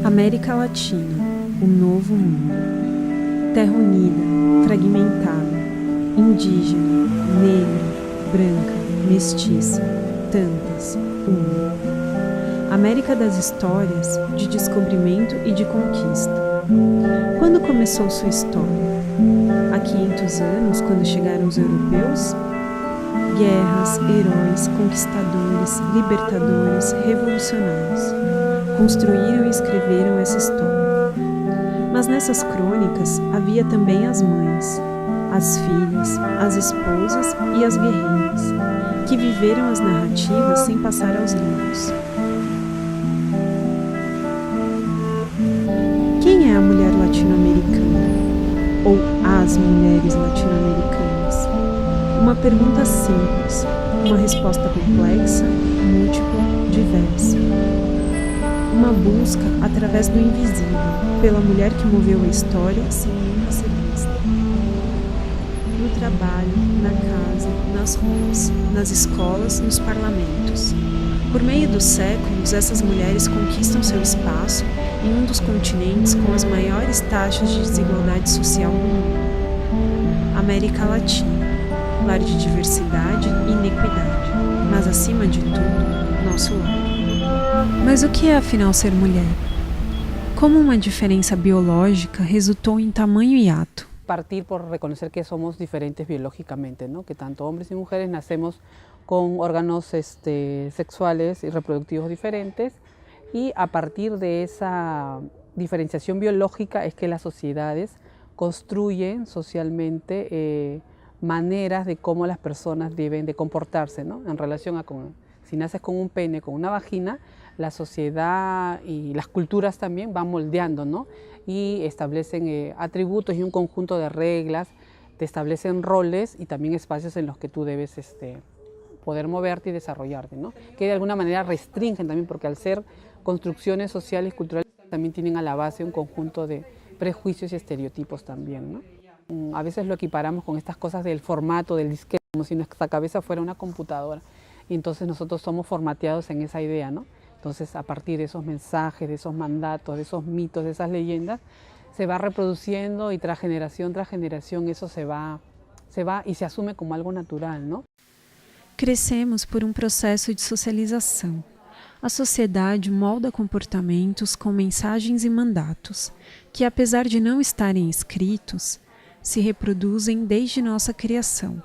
América Latina, o novo mundo. Terra unida, fragmentada, indígena, negra, branca, mestiça, tantas, uma. América das histórias, de descobrimento e de conquista. Quando começou sua história? Há 500 anos, quando chegaram os europeus? Guerras, heróis, conquistadores, libertadores, revolucionários construíram e escreveram essa história. Mas nessas crônicas havia também as mães, as filhas, as esposas e as guerreiras, que viveram as narrativas sem passar aos livros. Quem é a mulher latino-americana? Ou as mulheres latino-americanas? Uma pergunta simples, uma resposta complexa, múltipla, diversa. Uma busca através do invisível, pela mulher que moveu a história sem nunca ser vista. No trabalho, na casa, nas ruas, nas escolas, nos parlamentos. Por meio dos séculos, essas mulheres conquistam seu espaço em um dos continentes com as maiores taxas de desigualdade social do mundo. América Latina, lar de diversidade e inequidade, mas acima de tudo, nosso lar. Mas o que é afinal ser mulher? Como uma diferença biológica resultou em tamanho hiato? Partir por reconocer que somos diferentes biológicamente, ¿no? Que tanto hombres y mujeres nacemos con órganos sexuales y reproductivos diferentes, y a partir de esa diferenciación biológica es que las sociedades construyen socialmente maneras de cómo las personas deben de comportarse, ¿no? En relación a si naces con un pene, con una vagina, la sociedad y las culturas también van moldeando, ¿no? Y establecen atributos y un conjunto de reglas, te establecen roles y también espacios en los que tú debes poder moverte y desarrollarte, ¿no? Que de alguna manera restringen también, porque al ser construcciones sociales y culturales también tienen a la base un conjunto de prejuicios y estereotipos también, ¿no? A veces lo equiparamos con estas cosas del formato, del disquete, como si nuestra cabeza fuera una computadora, y entonces nosotros somos formateados en esa idea, ¿no? Entonces, a partir de esos mensajes, de esos mandatos, de esos mitos, de esas leyendas, se va reproduciendo y tras generación eso se va y se asume como algo natural, ¿no? Crescemos por um processo de socialização. A sociedade molda comportamentos com mensagens e mandatos, que apesar de não estarem escritos, se reproduzem desde nossa criação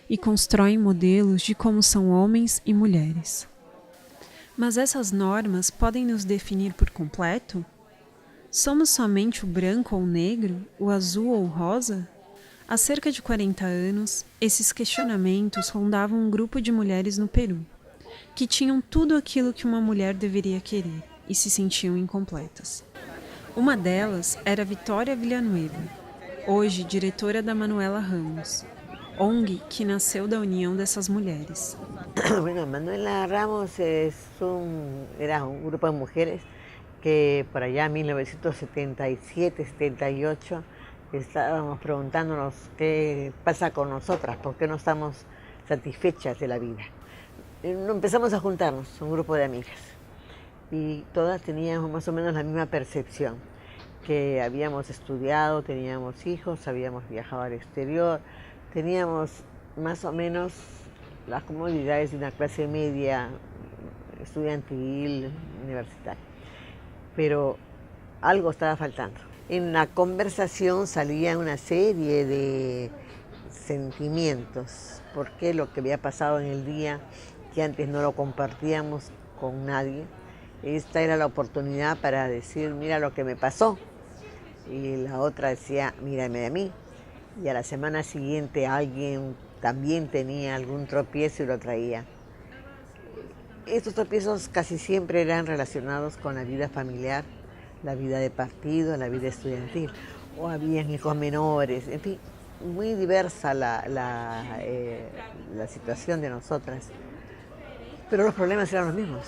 e constroem modelos de como são homens e mulheres. Mas essas normas podem nos definir por completo? Somos somente o branco ou o negro, o azul ou o rosa? Há cerca de 40 anos, esses questionamentos rondavam um grupo de mulheres no Peru, que tinham tudo aquilo que uma mulher deveria querer e se sentiam incompletas. Uma delas era Vitória Villanueva, hoje diretora da Manuela Ramos, ONG que nasceu da união dessas mulheres. Bueno, Manuela Ramos era un grupo de mujeres que por allá en 1977, 78, estábamos preguntándonos qué pasa con nosotras, por qué no estamos satisfechas de la vida. Empezamos a juntarnos, un grupo de amigas, y todas teníamos más o menos la misma percepción, que habíamos estudiado, teníamos hijos, habíamos viajado al exterior, teníamos más o menos las comodidades de una clase media estudiantil, universitaria, pero algo estaba faltando. En la conversación salía una serie de sentimientos, porque lo que había pasado en el día, que antes no lo compartíamos con nadie, esta era la oportunidad para decir, mira lo que me pasó, y la otra decía, mírame a mí, y a la semana siguiente alguien también tenía algún tropiezo y lo traía. Estos tropiezos casi siempre eran relacionados con la vida familiar, la vida de partido, la vida estudiantil, o habían hijos menores, en fin, muy diversa la situación de nosotras, pero los problemas eran los mismos.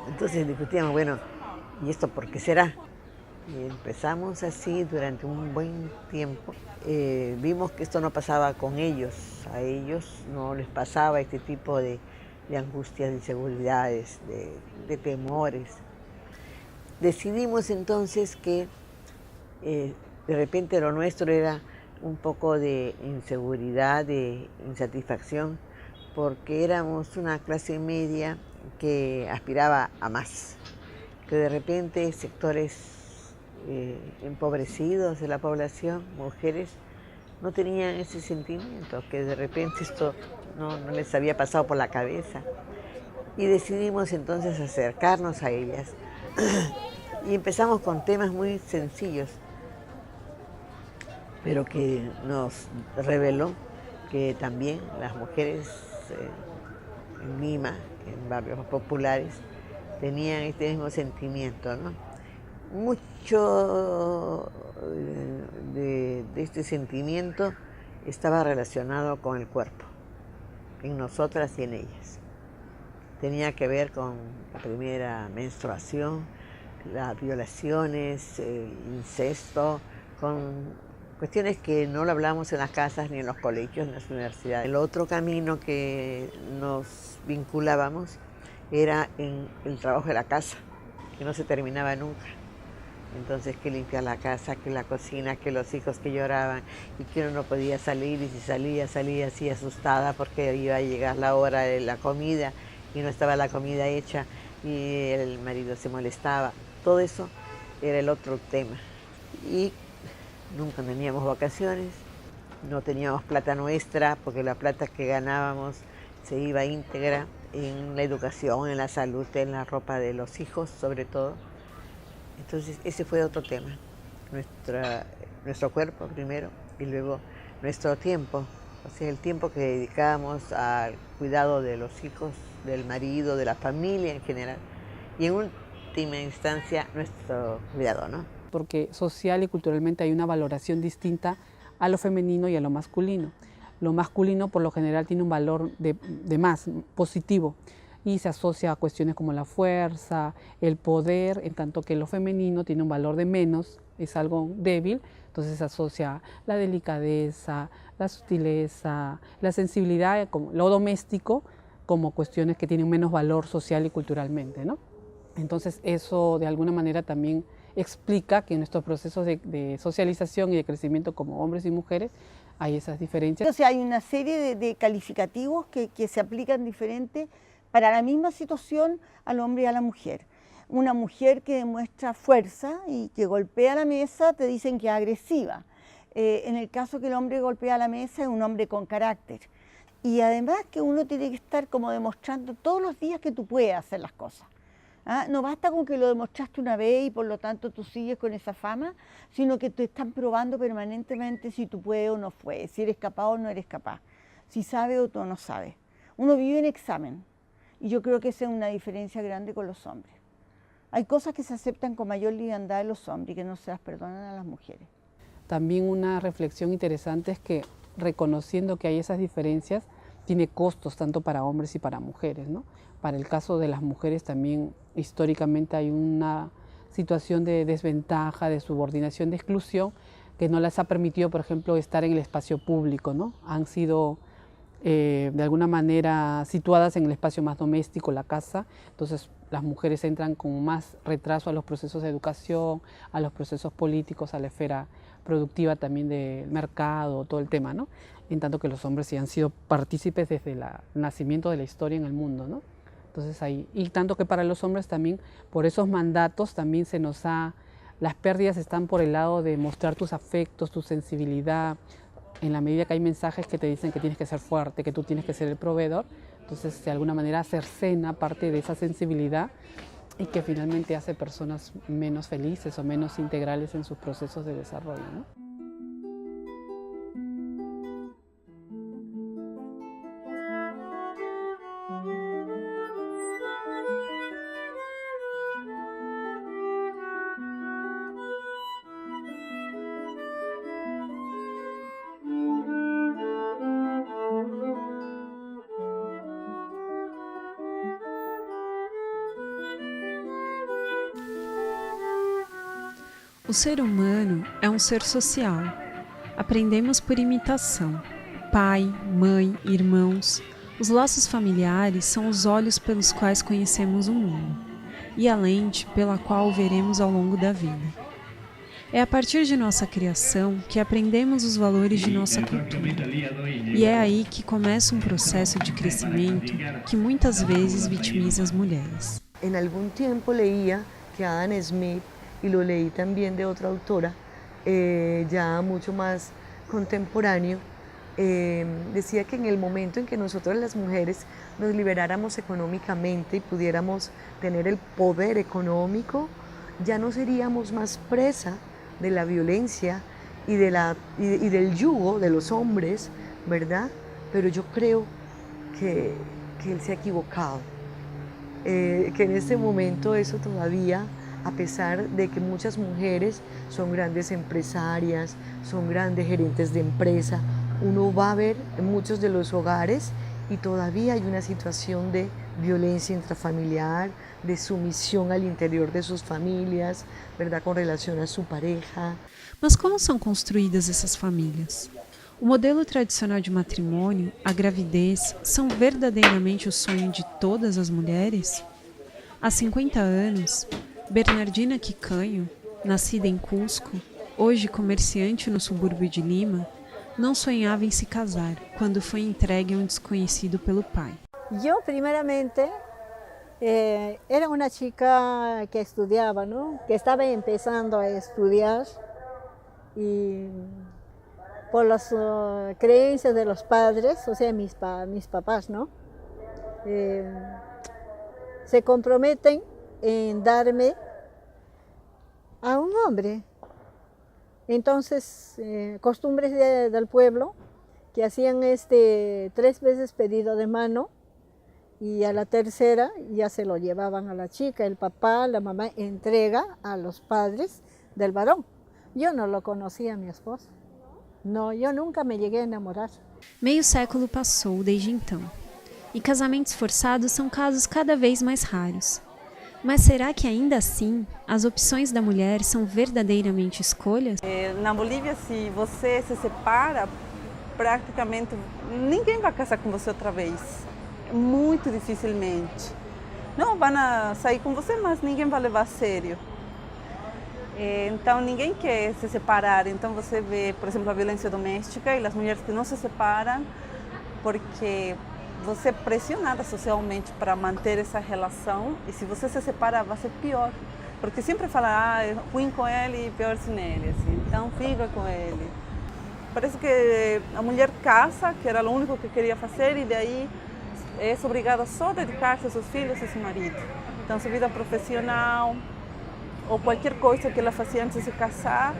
Entonces discutíamos, bueno, ¿y esto por qué será? Y empezamos así durante un buen tiempo. Vimos que esto no pasaba con ellos, a ellos no les pasaba este tipo de angustias, de inseguridades, de temores. Decidimos entonces que de repente lo nuestro era un poco de inseguridad, de insatisfacción, porque éramos una clase media que aspiraba a más, que de repente sectores empobrecidos de la población, mujeres, no tenían ese sentimiento, que de repente esto no les había pasado por la cabeza. Y decidimos entonces acercarnos a ellas. Y empezamos con temas muy sencillos, pero que nos reveló que también las mujeres en Lima, en barrios populares, tenían este mismo sentimiento, ¿no? Mucho de este sentimiento estaba relacionado con el cuerpo, en nosotras y en ellas. Tenía que ver con la primera menstruación, las violaciones, incesto, con cuestiones que no lo hablamos en las casas, ni en los colegios, ni en las universidades. El otro camino que nos vinculábamos era en el trabajo de la casa, que no se terminaba nunca. Entonces, que limpiar la casa, que la cocina, que los hijos que lloraban y que uno no podía salir, y si salía así asustada porque iba a llegar la hora de la comida y no estaba la comida hecha y el marido se molestaba. Todo eso era el otro tema. Y nunca teníamos vacaciones, no teníamos plata nuestra, porque la plata que ganábamos se iba íntegra en la educación, en la salud, en la ropa de los hijos, sobre todo. Entonces ese fue otro tema, nuestro cuerpo primero y luego nuestro tiempo, o sea, el tiempo que dedicábamos al cuidado de los hijos, del marido, de la familia en general, y en última instancia nuestro cuidado, ¿no? Porque social y culturalmente hay una valoración distinta a lo femenino y a lo masculino. Lo masculino por lo general tiene un valor de más, positivo, y se asocia a cuestiones como la fuerza, el poder, en tanto que lo femenino tiene un valor de menos, es algo débil, entonces se asocia la delicadeza, la sutileza, la sensibilidad, lo doméstico, como cuestiones que tienen menos valor social y culturalmente, ¿no? Entonces eso de alguna manera también explica que en nuestros procesos de socialización y de crecimiento como hombres y mujeres hay esas diferencias. O sea, hay una serie de calificativos que se aplican diferentes para la misma situación al hombre y a la mujer. Una mujer que demuestra fuerza y que golpea la mesa, te dicen que es agresiva. En el caso que el hombre golpea la mesa, es un hombre con carácter. Y además que uno tiene que estar como demostrando todos los días que tú puedes hacer las cosas. ¿Ah? No basta con que lo demostraste una vez y por lo tanto tú sigues con esa fama, sino que te están probando permanentemente si tú puedes o no puedes, si eres capaz o no eres capaz, si sabes o tú no sabes. Uno vive en examen y yo creo que esa es una diferencia grande con los hombres. Hay cosas que se aceptan con mayor liviandad en los hombres y que no se las perdonan a las mujeres. También una reflexión interesante es que reconociendo que hay esas diferencias, tiene costos tanto para hombres y para mujeres, ¿no? Para el caso de las mujeres también históricamente hay una situación de desventaja, de subordinación, de exclusión, que no les ha permitido, por ejemplo, estar en el espacio público, ¿no? Han sido de alguna manera situadas en el espacio más doméstico, la casa, entonces las mujeres entran con más retraso a los procesos de educación, a los procesos políticos, a la esfera productiva también del mercado, todo el tema, ¿no? En tanto que los hombres sí han sido partícipes desde el nacimiento de la historia en el mundo, ¿no? Entonces ahí, y tanto que para los hombres también, por esos mandatos también las pérdidas están por el lado de mostrar tus afectos, tu sensibilidad, en la medida que hay mensajes que te dicen que tienes que ser fuerte, que tú tienes que ser el proveedor, entonces de alguna manera cercena parte de esa sensibilidad y que finalmente hace personas menos felices o menos integrales en sus procesos de desarrollo, ¿no? O ser humano é um ser social. Aprendemos por imitação. Pai, mãe, irmãos. Os laços familiares são os olhos pelos quais conhecemos o mundo. e a lente pela qual o veremos ao longo da vida. É a partir de nossa criação que aprendemos os valores de nossa cultura. E é aí que começa um processo de crescimento que muitas vezes vitimiza as mulheres. En algún tiempo leía que Adam Smith, y lo leí también de otra autora, ya mucho más contemporáneo, decía que en el momento en que nosotros las mujeres nos liberáramos económicamente y pudiéramos tener el poder económico, ya no seríamos más presa de la violencia y del yugo de los hombres, ¿verdad? Pero yo creo que él se ha equivocado, que en este momento eso todavía, a pesar de que muchas mujeres son grandes empresarias, son grandes gerentes de empresa, uno va a ver en muchos de los hogares y todavía hay una situación de violencia intrafamiliar, de sumisión al interior de sus familias, ¿verdad? Con relación a su pareja. Mas como são construídas essas famílias? O modelo tradicional de matrimônio, a gravidez, são verdadeiramente o sonho de todas as mulheres? Há 50 anos, Bernardina Quicanho, nascida em Cusco, hoje comerciante no subúrbio de Lima, não sonhava em se casar quando foi entregue a um desconhecido pelo pai. Yo primeramente era una chica que estudiaba, ¿no? Que estaba empezando a estudiar y por las creencias de los padres, o sea, mis papás, ¿no? Se comprometen en darme a un hombre. Entonces, costumbres del pueblo que hacían 3 veces pedido de mano y a la tercera ya se lo llevaban a la chica. El papá, la mamá entrega a los padres del varón. Yo no lo conocía a mi esposo. No, eu nunca me lleguei a enamorar. Meio século passou desde então, e casamentos forçados são casos cada vez mais raros. Mas será que ainda assim as opções da mulher são verdadeiramente escolhas? Na Bolívia, se você se separa, praticamente ninguém vai casar com você outra vez. Muito dificilmente. Não vão sair com você, mas ninguém vai levar a sério. Então ninguém quer se separar. Então você vê, por exemplo, a violência doméstica e as mulheres que não se separam porque você é pressionada socialmente para manter essa relação e se você se separar vai ser pior, porque sempre fala, é ruim com ele e pior sem ele, assim. Então fica com ele. Parece que a mulher casa, que era o único que queria fazer e daí é obrigada só a dedicar-se aos seus filhos e ao seu marido. Então sua vida profissional ou qualquer coisa que ela fazia antes de se casar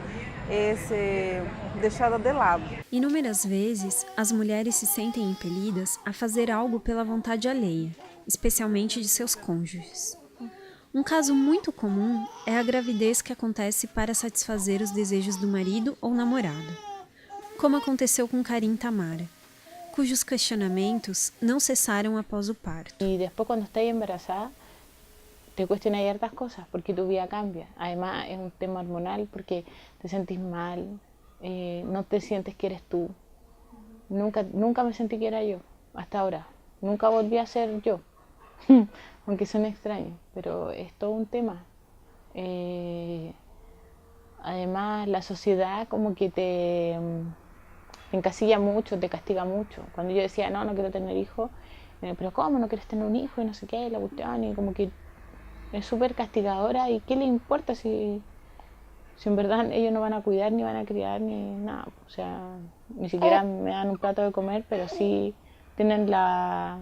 é deixada de lado. Inúmeras vezes, as mulheres se sentem impelidas a fazer algo pela vontade alheia, especialmente de seus cônjuges. Um caso muito comum é a gravidez que acontece para satisfazer os desejos do marido ou namorado, como aconteceu com Karim Tamara, cujos questionamentos não cessaram após o parto. E depois, quando estás embarazada, te cuestionas ciertas cosas porque tu vida cambia. Además es un tema hormonal porque te sentís mal, no te sientes que eres tú. Nunca me sentí que era yo, hasta ahora. Nunca volví a ser yo, aunque suene extraño, pero es todo un tema. Además la sociedad como que te encasilla mucho, te castiga mucho. Cuando yo decía, no quiero tener hijos, pero ¿cómo no quieres tener un hijo? Y no sé qué, la cuestión, y como que es súper castigadora y ¿qué le importa si en verdad ellos no van a cuidar, ni van a criar, ni nada? O sea, ni siquiera me dan un plato de comer, pero sí tienen la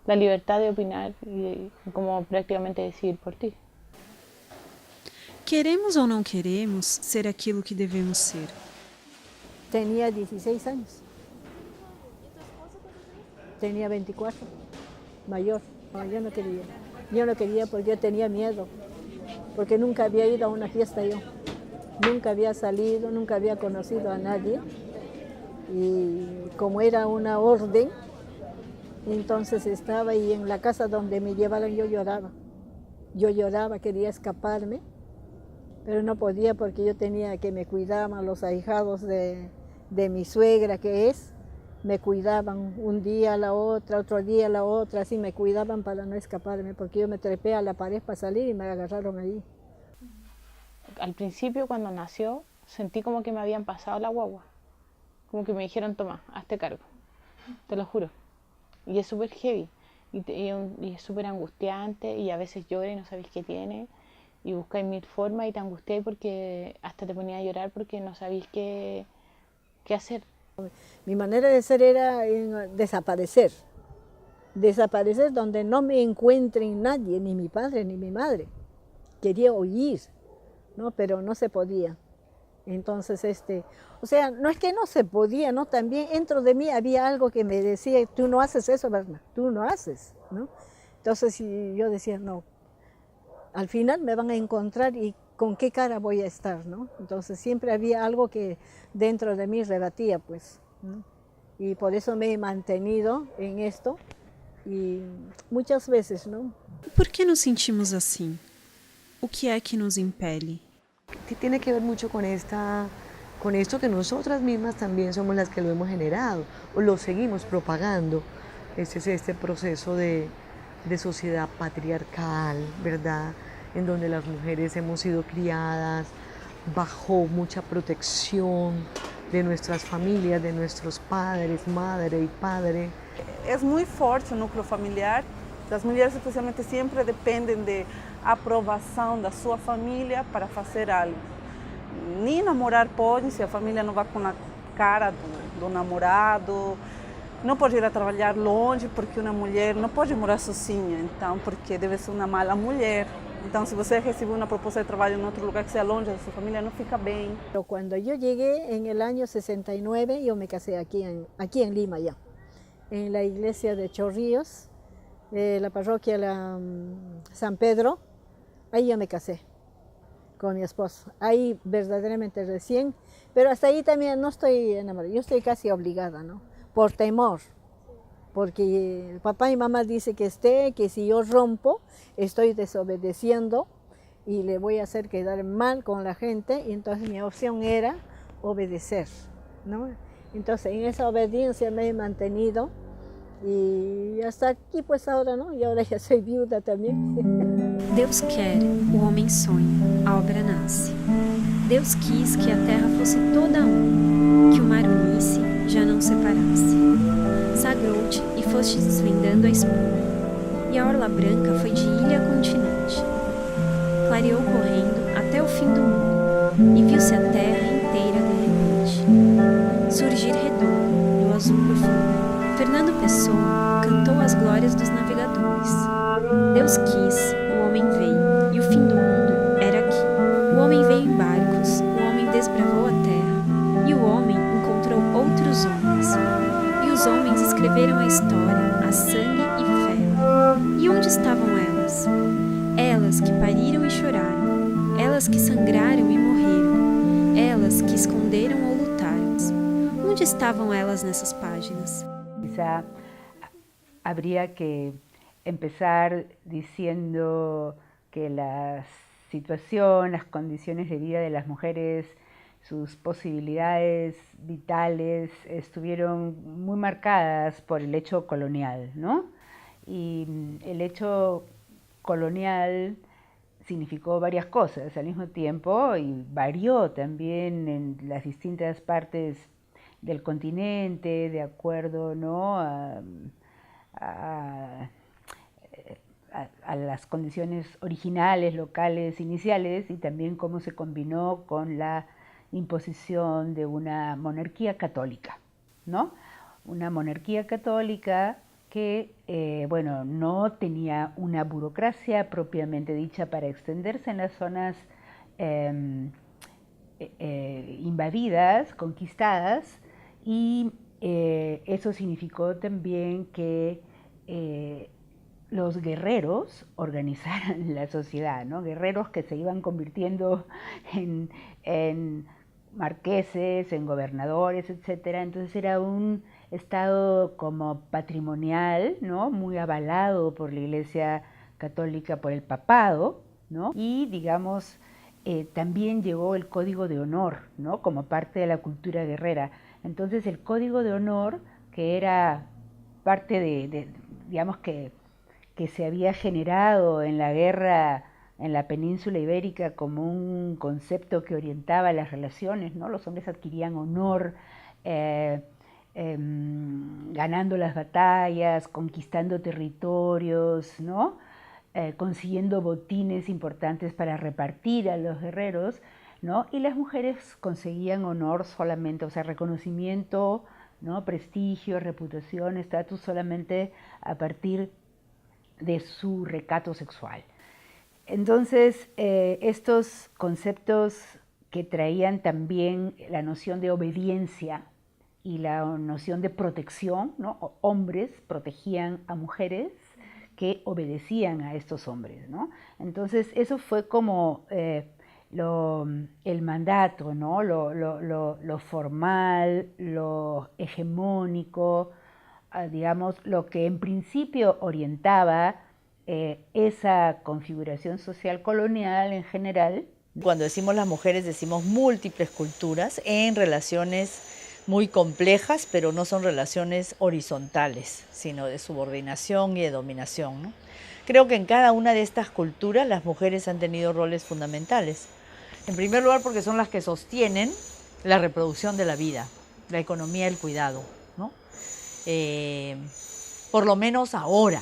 libertad de opinar y como prácticamente decidir por ti. Queremos ou não queremos ser aquilo que devemos ser? Tenía 16 años. Tenía 24, mayor. No, yo no quería. Yo no quería porque yo tenía miedo, porque nunca había ido a una fiesta yo. Nunca había salido, nunca había conocido a nadie. Y como era una orden, entonces estaba ahí en la casa donde me llevaron, yo lloraba. Yo lloraba, quería escaparme, pero no podía porque yo tenía que me cuidaban los ahijados de mi suegra que es, me cuidaban un día a la otra, otro día a la otra, así me cuidaban para no escaparme, porque yo me trepé a la pared para salir y me agarraron ahí. Al principio, cuando nació, sentí como que me habían pasado la guagua, como que me dijeron, toma, hazte cargo, te lo juro. Y es súper heavy, y es súper angustiante, y a veces llora y no sabéis qué tiene, y buscáis mil formas y te angustiáis porque hasta te ponía a llorar porque no sabéis qué hacer. Mi manera de ser era desaparecer, desaparecer donde no me encuentren nadie, ni mi padre ni mi madre. Quería huir, ¿no? Pero no se podía. Entonces, o sea, no es que no se podía, ¿no? También dentro de mí había algo que me decía, tú no haces eso, Berna, tú no haces, ¿no? Entonces yo decía, no, al final me van a encontrar y con qué cara voy a estar, ¿no? Entonces siempre había algo que dentro de mí rebatía, pues, ¿no? Y por eso me he mantenido en esto y muchas veces, ¿no? Por que nos sentimos assim? O que é que nos impele? Tiene que ver mucho con esto que nosotras mismas también somos las que lo hemos generado o lo seguimos propagando. Este es este proceso de sociedad patriarcal, ¿verdad? En donde las mujeres hemos sido criadas bajo mucha protección de nuestras familias, de nuestros padres, madre y padre. Es muy forte o núcleo familiar. As mulheres, especialmente, sempre dependem de aprovação da sua família para fazer algo. Nem namorar pode, se a família não vai com a cara do namorado. Não pode ir a trabalhar longe, porque uma mulher não pode morar sozinha, então, porque deve ser uma mala mulher. Então, se você recebe uma proposta de trabalho em outro lugar que seja longe da sua família, não fica bem. Cuando yo llegué en el año 69, yo me casé aquí en Lima ya, en la iglesia de Chorrillos, la parroquia San Pedro. Ahí yo me casé con mi esposo, ahí verdaderamente recién, pero hasta ahí también no estoy enamorada, yo estoy casi obligada, ¿no? Por temor, porque papá y mamá dicen que si yo rompo, estoy desobedeciendo y le voy a hacer quedar mal con la gente, y entonces mi opción era obedecer, ¿no? Entonces en esa obediencia me he mantenido y hasta aquí pues ahora, ¿no? Y ahora ya soy viuda también. Deus quer, o homem sonha, a obra nasce. Deus quis que a terra fosse toda uma, que o mar unisse, já não separasse. Sagrou-te e foste desvendando a espuma, e a orla branca foi de ilha a continente. Clareou correndo até o fim do mundo, e viu-se a terra inteira de repente. Surgir redondo do azul profundo. Fernando Pessoa cantou as glórias dos navegadores. Deus quis, o homem veio, e o fim do mundo era aqui. O homem veio em barcos, o homem desbravou a terra, e o homem encontrou outros homens. E os homens escreveram a história, a sangue e ferro. E onde estavam elas? Elas que pariram e choraram, elas que sangraram e morreram, elas que esconderam ou lutaram. Onde estavam elas nessas páginas? Quizá habría que empezar diciendo que la situación, las condiciones de vida de las mujeres, sus posibilidades vitales estuvieron muy marcadas por el hecho colonial, ¿no? Y el hecho colonial significó varias cosas al mismo tiempo y varió también en las distintas partes del continente, de acuerdo, ¿no? a las condiciones originales, locales, iniciales, y también cómo se combinó con la imposición de una monarquía católica, ¿no? Una monarquía católica que, bueno, no tenía una burocracia propiamente dicha para extenderse en las zonas invadidas, conquistadas, y eso significó también que los guerreros organizaran la sociedad, ¿no? Guerreros que se iban convirtiendo en marqueses, en gobernadores, etc. Entonces era un estado como patrimonial, ¿no? Muy avalado por la Iglesia Católica, por el papado, ¿no? Y digamos, también llegó el código de honor, ¿no? Como parte de la cultura guerrera. Entonces el código de honor que era parte digamos que se había generado en la guerra en la península ibérica como un concepto que orientaba las relaciones, ¿no? Los hombres adquirían honor, ganando las batallas, conquistando territorios, ¿no? Consiguiendo botines importantes para repartir a los guerreros, ¿no? Y las mujeres conseguían honor solamente, o sea, reconocimiento, ¿no? Prestigio, reputación, estatus solamente a partir de su recato sexual. Entonces, estos conceptos que traían también la noción de obediencia y la noción de protección, ¿no? Hombres protegían a mujeres que obedecían a estos hombres, ¿no? Entonces, eso fue como el mandato, ¿no? Lo formal, lo hegemónico, digamos, lo que en principio orientaba esa configuración social colonial en general. Cuando decimos las mujeres decimos múltiples culturas en relaciones muy complejas, pero no son relaciones horizontales, sino de subordinación y de dominación, ¿no? Creo que en cada una de estas culturas las mujeres han tenido roles fundamentales. En primer lugar porque son las que sostienen la reproducción de la vida, la economía del cuidado, ¿no? Por lo menos ahora,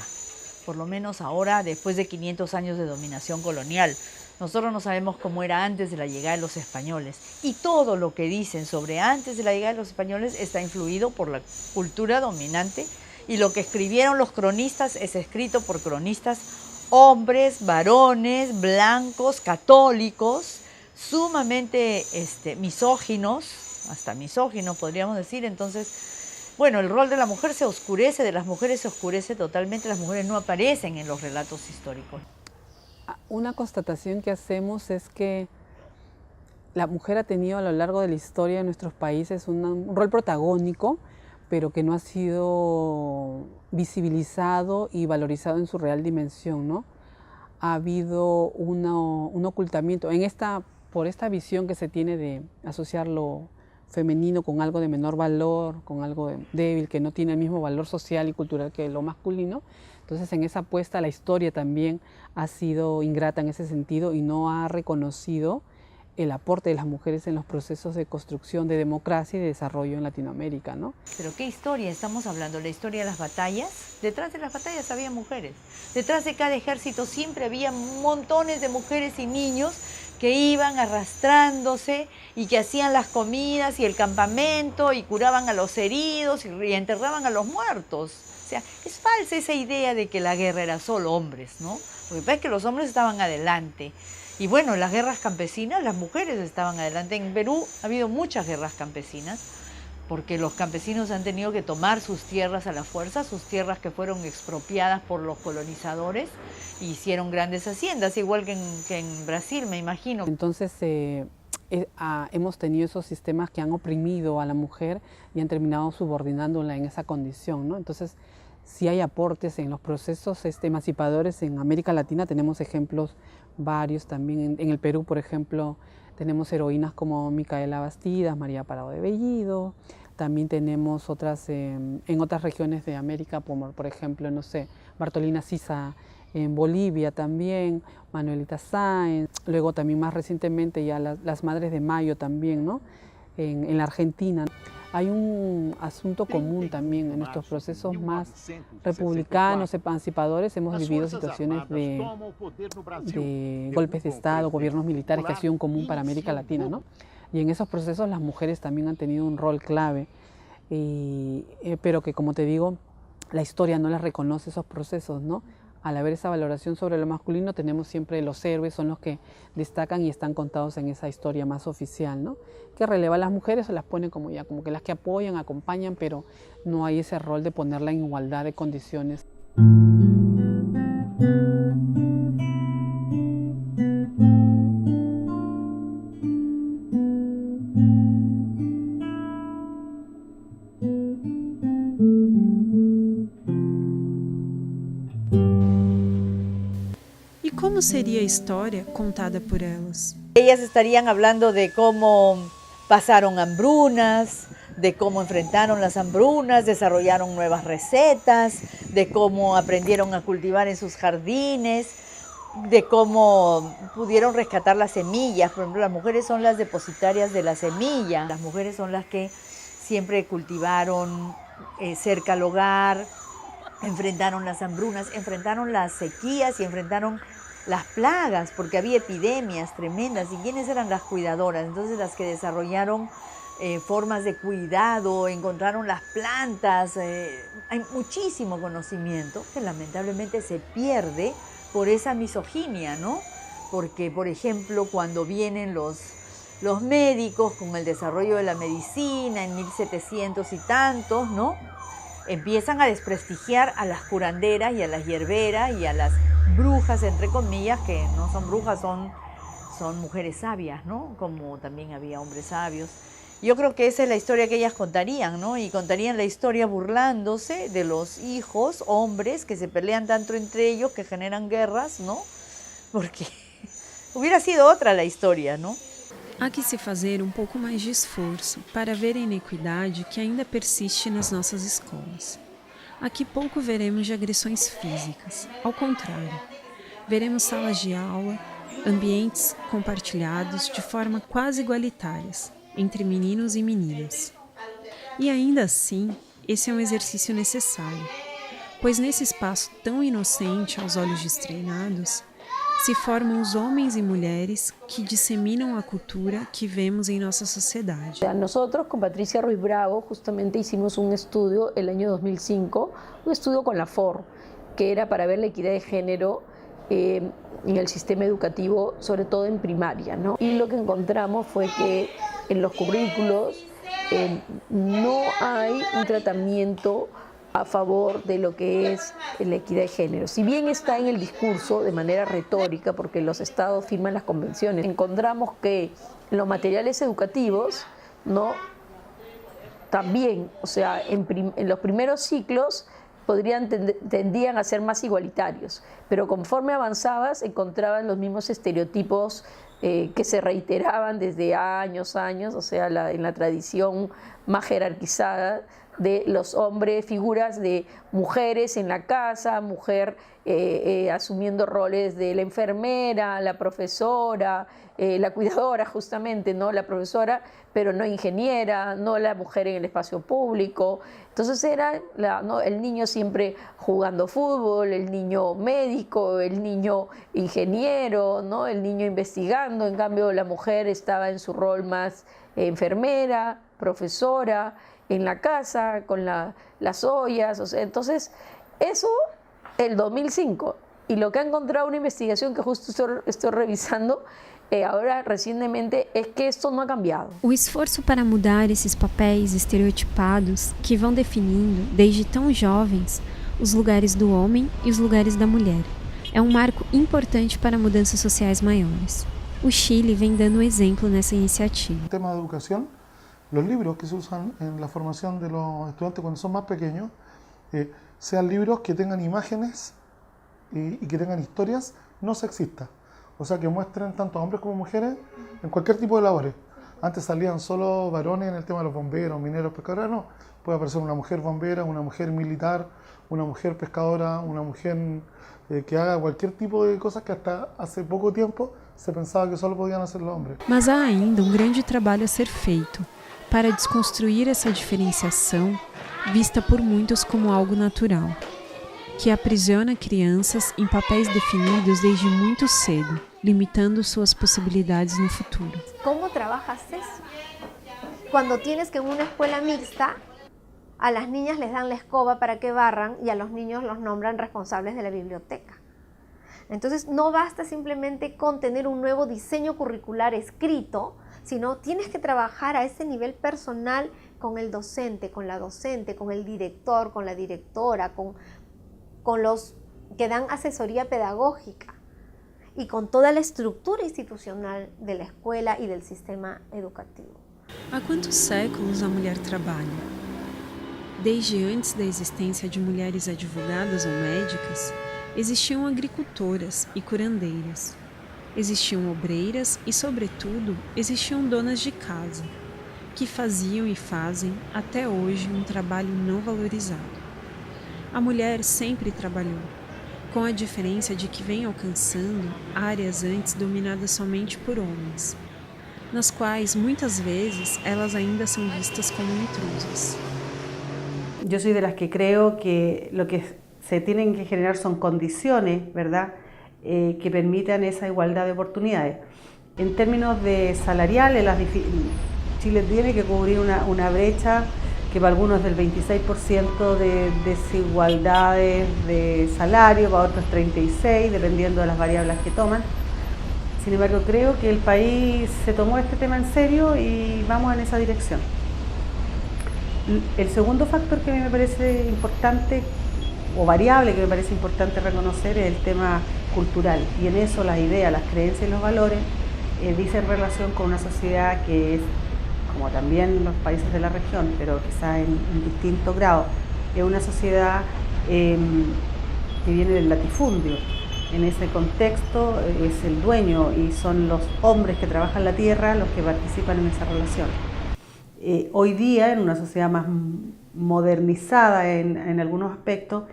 después de 500 años de dominación colonial. Nosotros no sabemos cómo era antes de la llegada de los españoles. Y todo lo que dicen sobre antes de la llegada de los españoles está influido por la cultura dominante. Y lo que escribieron los cronistas es escrito por cronistas hombres, varones, blancos, católicos, sumamente misóginos, hasta misóginos podríamos decir. Entonces, bueno, el rol de la mujer se oscurece, de las mujeres se oscurece totalmente, las mujeres no aparecen en los relatos históricos. Una constatación que hacemos es que la mujer ha tenido a lo largo de la historia de nuestros países un rol protagónico, pero que no ha sido visibilizado y valorizado en su real dimensión, ¿no? Ha habido un ocultamiento por esta visión que se tiene de asociar lo femenino con algo de menor valor, con algo débil, que no tiene el mismo valor social y cultural que lo masculino. Entonces, en esa apuesta la historia también ha sido ingrata en ese sentido y no ha reconocido el aporte de las mujeres en los procesos de construcción de democracia y de desarrollo en Latinoamérica, ¿no? Pero ¿qué historia estamos hablando? ¿La historia de las batallas? Detrás de las batallas había mujeres. Detrás de cada ejército siempre había montones de mujeres y niños que iban arrastrándose y que hacían las comidas y el campamento y curaban a los heridos y enterraban a los muertos. O sea, es falsa esa idea de que la guerra era solo hombres, ¿no? Lo que pasa es que los hombres estaban adelante. Y bueno, en las guerras campesinas las mujeres estaban adelante. En Perú ha habido muchas guerras campesinas porque los campesinos han tenido que tomar sus tierras a la fuerza, sus tierras que fueron expropiadas por los colonizadores y hicieron grandes haciendas, igual que en Brasil, me imagino. Entonces hemos tenido esos sistemas que han oprimido a la mujer y han terminado subordinándola en esa condición, ¿no? Entonces, sí hay aportes en los procesos emancipadores en América Latina, tenemos ejemplos varios también. En el Perú, por ejemplo, tenemos heroínas como Micaela Bastidas, María Parado de Bellido. También tenemos otras en otras regiones de América, como por ejemplo, no sé, Bartolina Sisa en Bolivia también, Manuelita Sáenz. Luego también más recientemente ya las Madres de Mayo también, ¿no? En la Argentina. Hay un asunto común también en estos procesos más republicanos, emancipadores. Hemos vivido situaciones de golpes de Estado, gobiernos militares, que ha sido un común para América Latina, ¿no? Y en esos procesos las mujeres también han tenido un rol clave, pero que, como te digo, la historia no les reconoce esos procesos, ¿no? Al haber esa valoración sobre lo masculino, tenemos siempre los héroes, son los que destacan y están contados en esa historia más oficial, ¿no? Que releva a las mujeres o las pone como que las que apoyan, acompañan, pero no hay ese rol de ponerla en igualdad de condiciones. ¿Cómo sería historia contada por ellas? Ellas estarían hablando de cómo pasaron hambrunas, de cómo enfrentaron las hambrunas, desarrollaron nuevas recetas, de cómo aprendieron a cultivar en sus jardines, de cómo pudieron rescatar las semillas. Por ejemplo, las mujeres son las depositarias de la semilla, las mujeres son las que siempre cultivaron cerca al hogar, enfrentaron las hambrunas, enfrentaron las sequías y enfrentaron las plagas, porque había epidemias tremendas. ¿Y quiénes eran las cuidadoras? Entonces las que desarrollaron formas de cuidado, encontraron las plantas, hay muchísimo conocimiento que lamentablemente se pierde por esa misoginia, ¿no? Porque, por ejemplo, cuando vienen los médicos con el desarrollo de la medicina en 1700 y tantos, ¿no? Empiezan a desprestigiar a las curanderas y a las hierberas y a las brujas, entre comillas, que no son brujas, son mujeres sabias, ¿no? Como también había hombres sabios. Yo creo que esa es la historia que ellas contarían, ¿no? Y contarían la historia burlándose de los hijos, hombres, que se pelean tanto entre ellos, que generan guerras, ¿no? Porque hubiera sido otra la historia, ¿no? Há que se fazer pouco mais de esforço para ver a inequidade que ainda persiste nas nossas escolas. Aqui pouco veremos de agressões físicas, ao contrário. Veremos salas de aula, ambientes compartilhados de forma quase igualitárias, entre meninos e meninas. E ainda assim, esse é exercício necessário, pois nesse espaço tão inocente aos olhos destreinados, se formam os homens e mulheres que disseminam a cultura que vemos em nossa sociedade. Nosotros con Patricia Ruiz Bravo justamente hicimos un estudio el año 2005, un estudio con la FOR, que era para ver la equidad de género en el sistema educativo, sobre todo en primaria, ¿no? Y lo que encontramos fue que en los currículos no hay un tratamiento a favor de lo que es la equidad de género. Si bien está en el discurso de manera retórica, porque los estados firman las convenciones, encontramos que en los materiales educativos, ¿no? También, o sea, en los primeros ciclos tendían a ser más igualitarios, pero conforme avanzabas encontraban los mismos estereotipos que se reiteraban desde años, o sea, en la tradición más jerarquizada de los hombres, figuras de mujeres en la casa, mujer asumiendo roles de la enfermera, la profesora, la cuidadora justamente, ¿no? La profesora, pero no ingeniera, no la mujer en el espacio público. Entonces era ¿no? el niño siempre jugando fútbol, el niño médico, el niño ingeniero, ¿no? El niño investigando. En cambio la mujer estaba en su rol más enfermera, profesora, en la casa, con las ollas. O sea, entonces eso el 2005. Y lo que ha encontrado una investigación que justo estoy revisando agora recentemente é que isso não ha cambiado. O esforço para mudar esses papéis estereotipados que vão definindo, desde tão jovens, os lugares do homem e os lugares da mulher é marco importante para mudanças sociais maiores. O Chile vem dando exemplo nessa iniciativa. El tema de educación, los libros que se usan en la formación de los estudiantes cuando son más pequeños, sean libros que tengan imágenes y que tengan historias no sexistas. O sea, que muestren tanto hombres como mujeres en cualquier tipo de labores. Antes salían solo varones en el tema de los bomberos, mineros, pescadores. No, puede aparecer una mujer bombera, una mujer militar, una mujer pescadora, una mujer que haga cualquier tipo de cosas que hasta hace poco tiempo se pensaba que solo podían hacer los hombres. Mas há ainda grande trabalho a ser feito para desconstruir essa diferenciação vista por muitos como algo natural, que aprisiona crianças em papéis definidos desde muito cedo, limitando suas posibilidades no futuro. ¿Cómo trabajas eso? Cuando tienes que en una escuela mixta, a las niñas les dan la escoba para que barran y a los niños los nombran responsables de la biblioteca. Entonces no basta simplemente con tener un nuevo diseño curricular escrito, sino tienes que trabajar a ese nivel personal con el docente, con la docente, con el director, con la directora, con los que dan asesoría pedagógica y con toda la estructura institucional de la escuela y del sistema educativo. Há quantos séculos a mulher trabalha? Desde antes da existência de mulheres advogadas ou médicas, existiam agricultoras e curandeiras. Existiam obreiras e, sobretudo, existiam donas de casa, que faziam e fazem até hoje um trabalho não valorizado. A mulher sempre trabalhou, com a diferença de que vem alcançando áreas antes dominadas somente por homens, nas quais muitas veces elas ainda são vistas como intrusas. Yo soy de las que creo que lo que se tienen que generar son condiciones, ¿verdad?, que permitan esa igualdad de oportunidades. En términos de salariales, Chile tiene que cubrir una brecha que para algunos es del 26% de desigualdades de salario, para otros 36%, dependiendo de las variables que toman. Sin embargo, creo que el país se tomó este tema en serio y vamos en esa dirección. El segundo factor que a mí me parece importante, o variable que me parece importante reconocer, es el tema cultural. Y en eso las ideas, las creencias y los valores dicen relación con una sociedad que es, como también los países de la región, pero quizás en distinto grado, es una sociedad que viene del latifundio. En ese contexto es el dueño y son los hombres que trabajan la tierra los que participan en esa relación. Hoy día, en una sociedad más modernizada en algunos aspectos,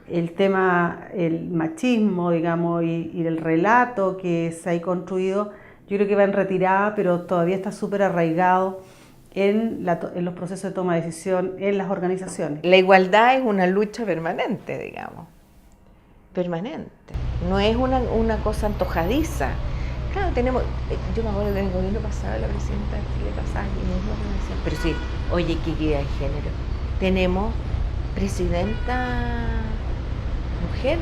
el tema, el machismo, digamos, y el relato que se ha construido, yo creo que va en retirada, pero todavía está súper arraigado en los procesos de toma de decisión en las organizaciones. La igualdad es una lucha permanente, digamos, permanente. No es una cosa antojadiza. Claro, tenemos, yo me acuerdo que en el gobierno pasado la presidenta de Chile pasaba y mismo me decía, pero sí, oye, qué equidad de género. Tenemos presidenta mujer,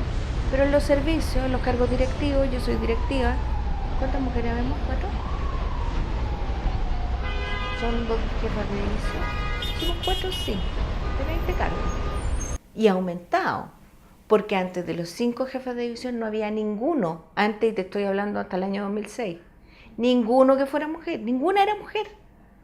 pero en los servicios, en los cargos directivos, yo soy directiva. ¿Cuántas mujeres vemos? 4. Son 2 jefas de división. Somos 4 o 5, de 20 cargos. Y ha aumentado, porque antes de los 5 jefes de división no había ninguno, antes, y te estoy hablando hasta el año 2006, ninguno que fuera mujer, ninguna era mujer.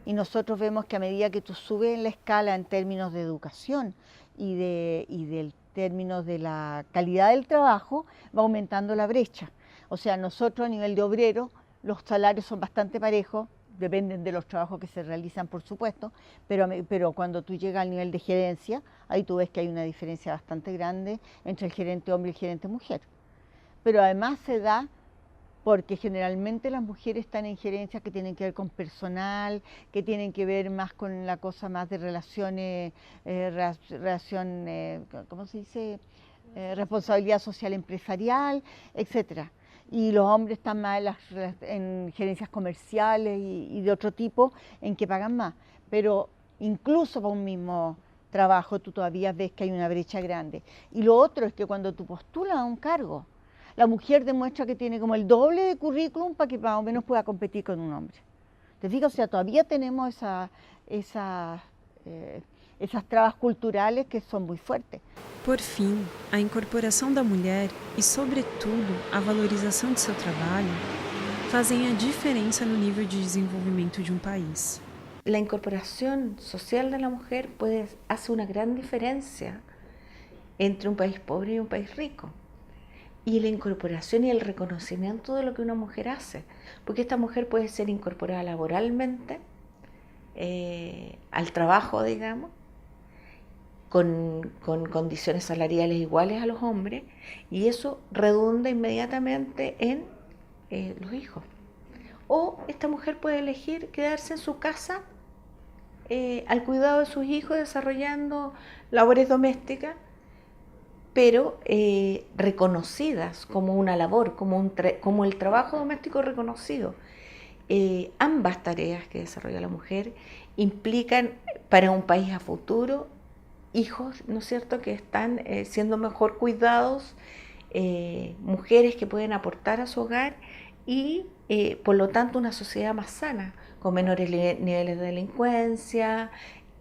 Y nosotros vemos que a medida que tú subes en la escala en términos de educación y del términos de la calidad del trabajo, va aumentando la brecha. O sea, nosotros a nivel de obrero, los salarios son bastante parejos, dependen de los trabajos que se realizan, por supuesto, pero cuando tú llegas al nivel de gerencia, ahí tú ves que hay una diferencia bastante grande entre el gerente hombre y el gerente mujer. Pero además se da porque generalmente las mujeres están en gerencias que tienen que ver con personal, que tienen que ver más con la cosa más de relaciones, ¿cómo se dice? Responsabilidad social empresarial, etcétera. Y los hombres están más en gerencias comerciales y de otro tipo en que pagan más. Pero incluso para un mismo trabajo tú todavía ves que hay una brecha grande. Y lo otro es que cuando tú postulas a un cargo, la mujer demuestra que tiene como el doble de currículum para que más o menos pueda competir con un hombre. ¿Te fijas? O sea, todavía tenemos esas trabas culturales que son muy fuertes. Por fim, a incorporação da mulher e, sobretudo, a valorização de seu trabalho fazem a diferença no nível de desenvolvimento de um país. La incorporación social de la mujer hace una gran diferencia entre un país pobre y un país rico. Y la incorporación y el reconocimiento de lo que una mujer hace, porque esta mujer puede ser incorporada laboralmente al trabajo, digamos, con condiciones salariales iguales a los hombres, y eso redunda inmediatamente en los hijos. O esta mujer puede elegir quedarse en su casa al cuidado de sus hijos, desarrollando labores domésticas, pero reconocidas como una labor, como el trabajo doméstico reconocido. Ambas tareas que desarrolla la mujer implican para un país a futuro hijos, ¿no es cierto?, que están siendo mejor cuidados, mujeres que pueden aportar a su hogar y por lo tanto una sociedad más sana, con menores niveles de delincuencia,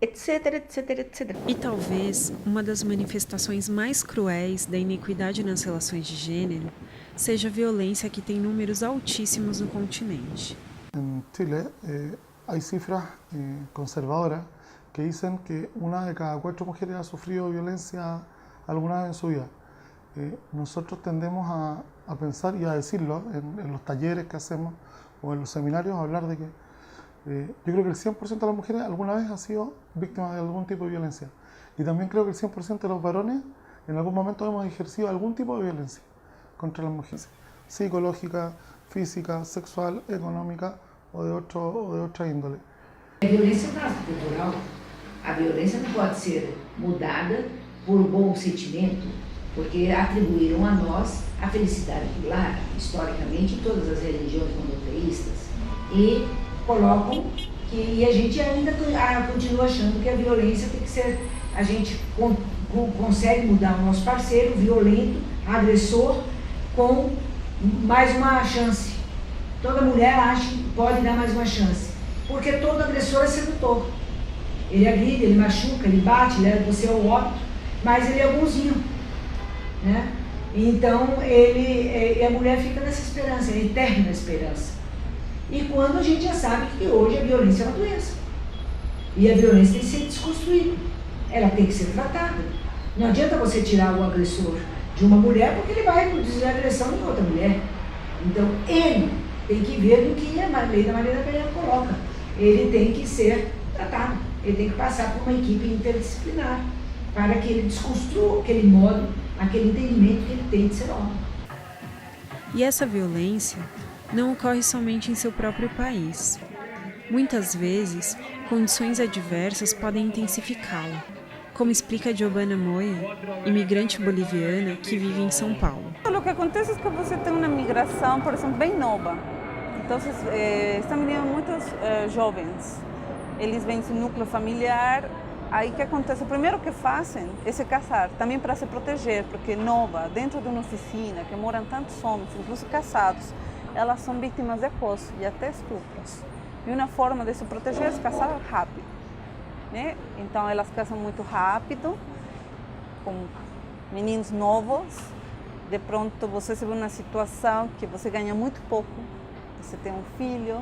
etcétera, etcétera, etcétera. E talvez uma das manifestações mais cruéis da iniquidade nas relações de gênero seja a violência que tem números altíssimos no continente. En Chile hay cifras conservadoras que dicen que 1 de cada 4 mujeres ha sufrido violencia alguna vez en su vida. Nosotros tendemos a pensar y a decirlo en los talleres que hacemos o en los seminarios, a hablar de que Yo creo que el 100% de las mujeres alguna vez han sido víctimas de algún tipo de violencia. Y también creo que el 100% de los varones en algún momento hemos ejercido algún tipo de violencia contra las mujeres. Psicológica, física, sexual, económica ou de outra índole. A violência não é cultural. A violência não pode ser mudada por bom sentimento, porque atribuíram a nós a felicidade do lar, historicamente, em todas as religiões monoteístas, e colocam que, e a gente ainda continua achando que a violência tem que ser, a gente consegue mudar o nosso parceiro violento, agressor, com mais uma chance. Toda mulher acha que pode dar mais uma chance, porque todo agressor é sedutor. Ele agride, ele machuca, ele bate, leva você ao óbito, mas ele é bonzinho, né? Então a mulher fica nessa esperança, é eterna esperança. E quando a gente já sabe que hoje a violência é uma doença, e a violência tem que ser desconstruída, ela tem que ser tratada. Não adianta você tirar o agressor de uma mulher porque ele vai produzir agressão em outra mulher. Então ele tem que ver do que a lei da Maria da Penha coloca. Ele tem que ser tratado, ele tem que passar por uma equipe interdisciplinar para que ele desconstrua aquele modo, aquele entendimento que ele tem de ser homem. E essa violência não ocorre somente em seu próprio país. Muitas vezes, condições adversas podem intensificá-la, como explica Giovanna Moya, imigrante boliviana que vive em São Paulo. O que acontece é que você tem uma migração, por exemplo, bem nova. Então, estão vindo muitos jovens. Eles vêm sem núcleo familiar. Aí o que acontece? O primeiro que fazem é se casar, também para se proteger, porque nova, dentro de uma oficina, que moram tantos homens, inclusive casados, elas são vítimas de acoso e até estupros. E uma forma de se proteger é se casar rápido, né? Então elas casam muito rápido, com meninos novos. De pronto você se vê numa situação que você ganha muito pouco, você tem um filho,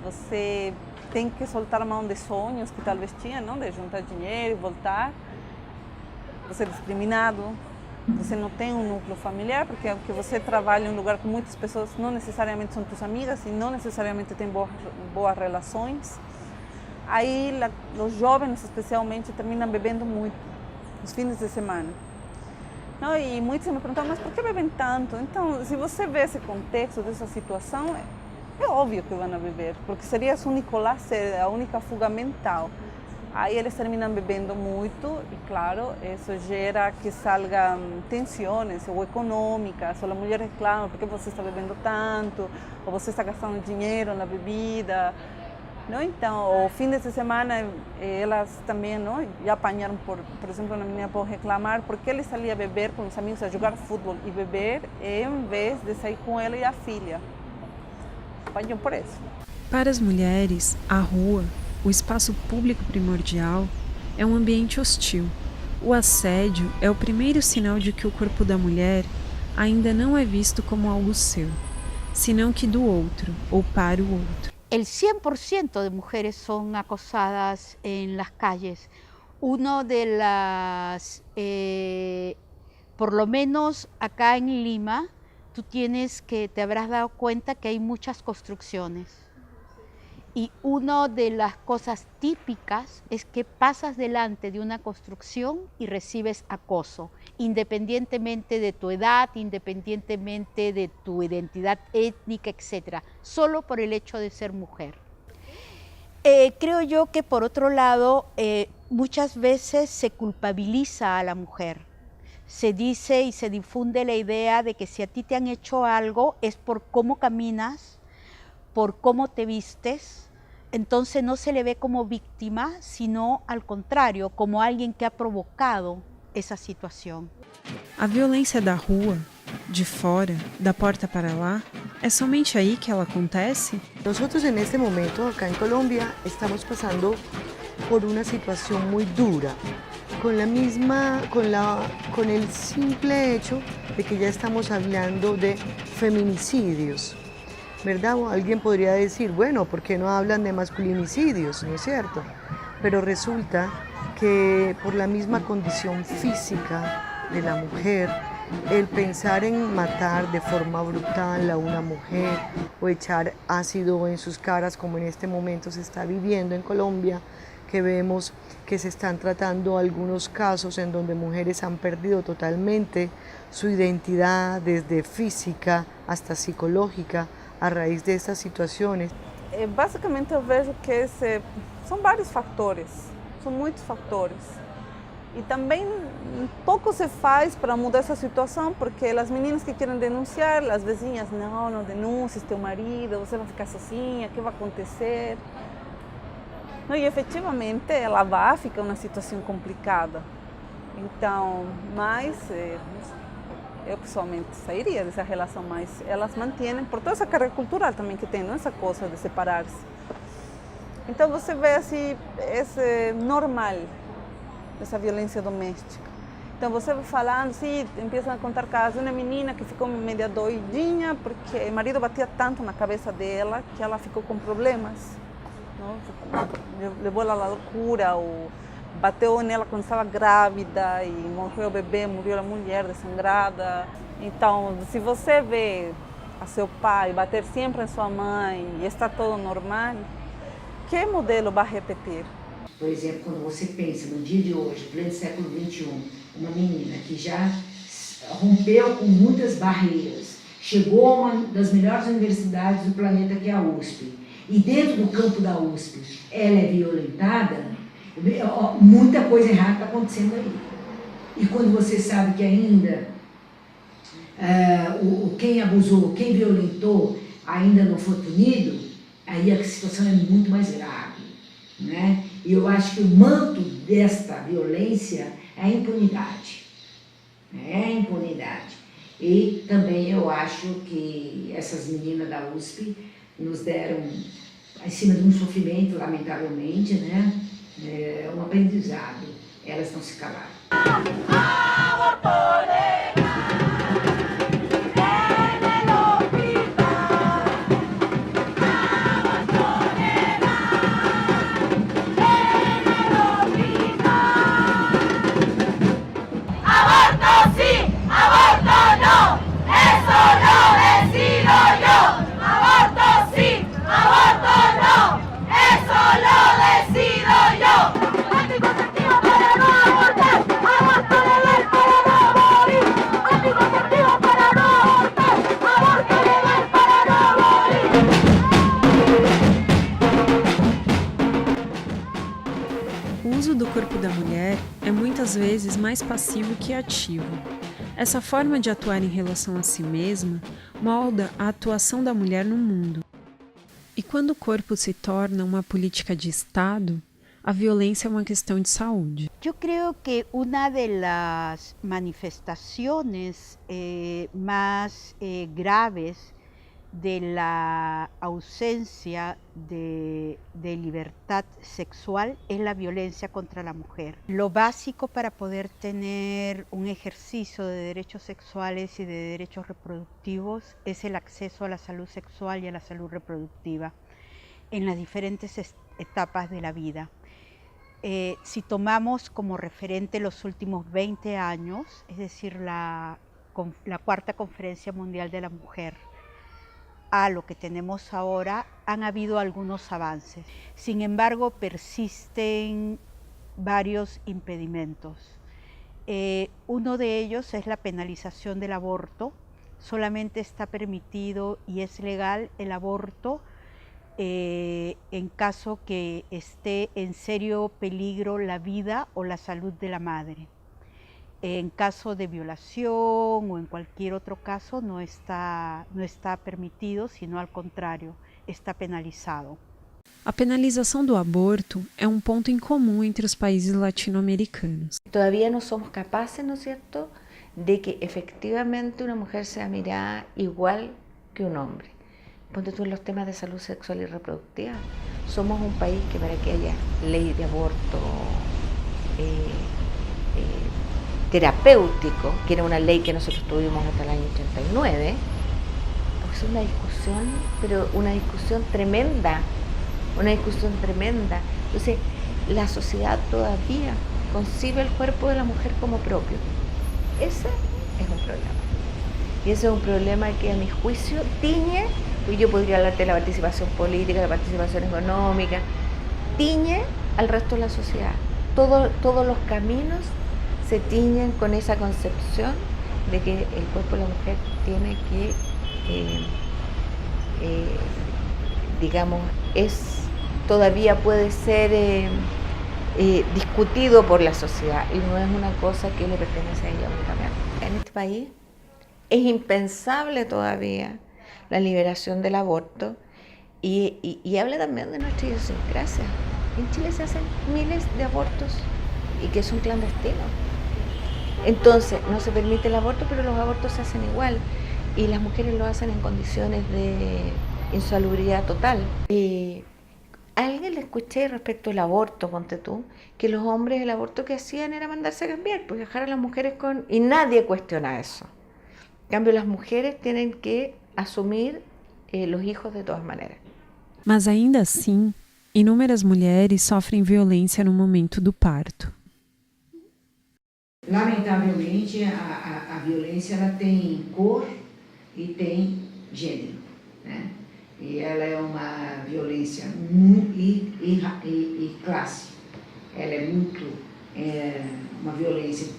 você tem que soltar a mão de sonhos que talvez tinha, não? De juntar dinheiro e voltar. Você é discriminado, você não tem um núcleo familiar, porque você trabalha em um lugar com muitas pessoas, não necessariamente são tuas amigas e não necessariamente tem boas relações. Aí os jovens, especialmente, terminam bebendo muito, nos fins de semana. Não, e muitos me perguntam, mas por que bebem tanto? Então, se você vê esse contexto dessa situação, é óbvio que vão beber, porque seria o único lazer, a única fuga mental. Aí eles terminam bebendo muito e, claro, isso gera que salgam tensões ou econômicas, ou a mulher reclama, por que você está bebendo tanto, ou você está gastando dinheiro na bebida. Não? Então, o fim de semana, elas também não, já apanharam, por exemplo, uma menina pode reclamar porque ele saía a beber com os amigos, a jogar futebol e beber, em vez de sair com ela e a filha. Apanham por isso. Para as mulheres, a rua, o espaço público primordial, é um ambiente hostil. O assédio é o primeiro sinal de que o corpo da mulher ainda não é visto como algo seu, senão que do outro ou para o outro. El 100% de mujeres son acosadas en las calles. Uno de las, por lo menos acá en Lima, tú te habrás dado cuenta que hay muchas construcciones. Y una de las cosas típicas es que pasas delante de una construcción y recibes acoso, independientemente de tu edad, independientemente de tu identidad étnica, etc., solo por el hecho de ser mujer. Creo yo que por otro lado, muchas veces se culpabiliza a la mujer. Se dice y se difunde la idea de que si a ti te han hecho algo es por cómo caminas, por cómo te vistes. Entonces no se le ve como víctima, sino al contrario, como alguien que ha provocado essa situação. A violência da rua, de fora, da porta para lá, é somente aí que ela acontece? Nosotros en este momento, acá en Colombia, estamos pasando por una situación muy dura, con el simple hecho de que ya estamos hablando de feminicidios, ¿verdad? O alguien podría decir, bueno, ¿por qué no hablan de masculinicidios? ¿No es cierto? Pero resulta que por la misma condición física de la mujer, el pensar en matar de forma brutal a una mujer o echar ácido en sus caras, como en este momento se está viviendo en Colombia, que vemos que se están tratando algunos casos en donde mujeres han perdido totalmente su identidad, desde física hasta psicológica, a raíz de estas situaciones. Basicamente eu vejo que são vários fatores, são muitos fatores. E também pouco se faz para mudar essa situação, porque as meninas que querem denunciar, as vizinhas, não denuncies teu marido, você vai ficar sozinha, o que vai acontecer? Não, e efetivamente ela vai ficar uma situação complicada. Então, mas eu pessoalmente sairia dessa relação, mas elas mantêm, por toda essa carga cultural também que tem, não essa coisa de separar-se. Então você vê assim, esse normal, essa violência doméstica. Então você vai falando, assim, empiezam a contar casos, uma menina que ficou meio doidinha porque o marido batia tanto na cabeça dela que ela ficou com problemas. Não? Levou ela à loucura, ou bateu nela quando estava grávida e morreu o bebê, morreu a mulher desangrada. Então, se você vê a seu pai bater sempre em sua mãe e está todo normal, que modelo vai repetir? Por exemplo, quando você pensa no dia de hoje, pleno século XXI, uma menina que já rompeu com muitas barreiras, chegou a uma das melhores universidades do planeta, que é a USP, e dentro do campo da USP ela é violentada, muita coisa errada está acontecendo aí. E quando você sabe que ainda quem abusou, quem violentou, ainda não foi punido, aí a situação é muito mais grave, né? E eu acho que o manto desta violência é a impunidade. É a impunidade. E também eu acho que essas meninas da USP nos deram, em cima de um sofrimento, lamentavelmente, né? Um aprendizado. Elas não se calaram. O uso do corpo da mulher é muitas vezes mais passivo que ativo. Essa forma de atuar em relação a si mesma molda a atuação da mulher no mundo. E quando o corpo se torna uma política de Estado, a violência é uma questão de saúde. Yo creo que una de las manifestaciones más graves de la ausencia de libertad sexual es la violencia contra la mujer. Lo básico para poder tener un ejercicio de derechos sexuales y de derechos reproductivos es el acceso a la salud sexual y a la salud reproductiva en las diferentes etapas de la vida. Si tomamos como referente los últimos 20 años, es decir, la Cuarta Conferencia Mundial de la Mujer, a lo que tenemos ahora, han habido algunos avances. Sin embargo, persisten varios impedimentos. Uno de ellos es la penalización del aborto. Solamente está permitido y es legal el aborto en caso que esté en serio peligro la vida o la salud de la madre. En caso de violación o en cualquier otro caso no está permitido, sino al contrario, está penalizado. A penalização do aborto é um ponto em comum entre os países latino-americanos. Todavía no somos capaces, ¿no es cierto?, de que efectivamente una mujer sea mirada igual que un hombre. Ponte tú en los temas de salud sexual y reproductiva. Somos un país que para que haya ley de aborto terapéutico, que era una ley que nosotros tuvimos hasta el año 89, pues es una discusión, pero una discusión tremenda, Entonces, la sociedad todavía concibe el cuerpo de la mujer como propio. Esa es un problema. Y ese es un problema que a mi juicio tiñe, y yo podría hablarte de la participación política, la participación económica, tiñe al resto de la sociedad. Todos los caminos se tiñen con esa concepción de que el cuerpo de la mujer tiene que, digamos, todavía puede ser discutido por la sociedad y no es una cosa que le pertenece a ella únicamente. En este país es impensable todavía la liberación del aborto y habla también de nuestra idiosincrasia. En Chile se hacen miles de abortos y que son clandestinos. Entonces, no se permite el aborto, pero los abortos se hacen igual y las mujeres lo hacen en condiciones de insalubridad total. A alguien le escuché respecto al aborto, ponte tú, que los hombres el aborto que hacían era mandarse a cambiar, pues dejar a las mujeres con... Y nadie cuestiona eso. En cambio, las mujeres tienen que asumir los hijos de todas maneras. Mas ainda assim, inúmeras mulheres sofrem violência no momento do parto. Lamentavelmente, a violência ela tem cor e tem gênero, né? E ela é uma violência e classe. Ela é muito uma violência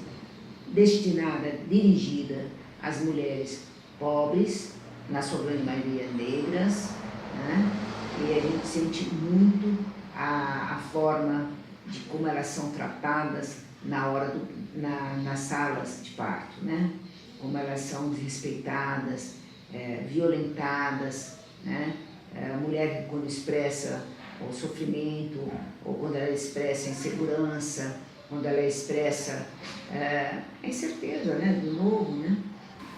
destinada, dirigida às mulheres pobres, na sua grande maioria negras, né? E a gente sente muito a forma de como elas são tratadas nas salas de parto, né? Como elas são desrespeitadas, violentadas, né? A mulher quando expressa o sofrimento, ou quando ela expressa a insegurança, quando ela expressa a incerteza, né? Do novo, né?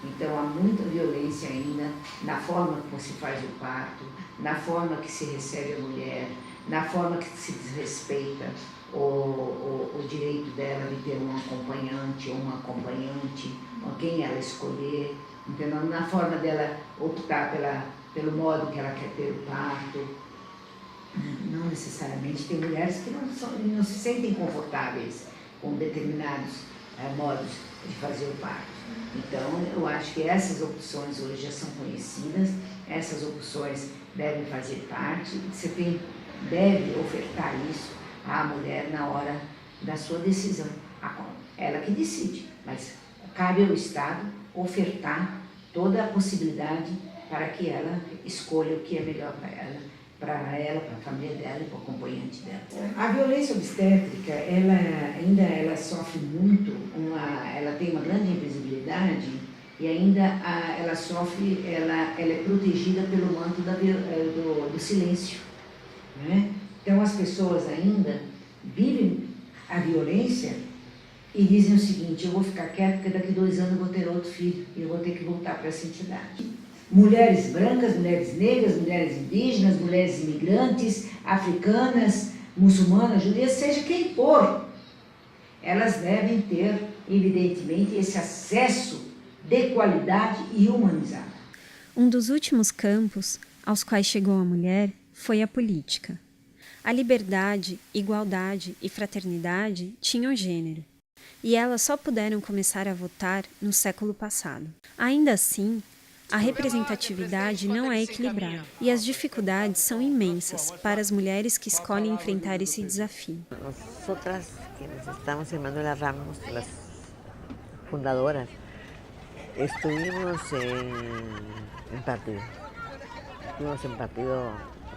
Então há muita violência ainda na forma como se faz o parto, na forma que se recebe a mulher, na forma que se desrespeita o direito dela de ter um acompanhante ou uma acompanhante, ou quem ela escolher, entendeu? Na forma dela optar pelo modo que ela quer ter o parto. Não necessariamente, tem mulheres que não se sentem confortáveis com determinados modos de fazer o parto. Então, eu acho que essas opções hoje já são conhecidas, essas opções devem fazer parte, você deve ofertar isso à mulher na hora da sua decisão. Ela que decide, mas cabe ao Estado ofertar toda a possibilidade para que ela escolha o que é melhor para ela, para a família dela e para o acompanhante dela. A violência obstétrica, ela sofre muito, ela tem uma grande invisibilidade e ainda ela é protegida pelo manto do silêncio, né? Então as pessoas ainda vivem a violência e dizem o seguinte: eu vou ficar quieta porque daqui 2 anos eu vou ter outro filho e eu vou ter que voltar para essa entidade. Mulheres brancas, mulheres negras, mulheres indígenas, mulheres imigrantes, africanas, muçulmanas, judias, seja quem for, elas devem ter, evidentemente, esse acesso de qualidade e humanizado. Um dos últimos campos aos quais chegou a mulher foi a política. A liberdade, igualdade e fraternidade tinham gênero, e elas só puderam começar a votar no século passado. Ainda assim, a representatividade não é equilibrada e as dificuldades são imensas para as mulheres que escolhem enfrentar esse desafio. Nosotras, quienes estamos en Manuela Ramos, las fundadoras, estuvimos en partido. Estuvimos en partido,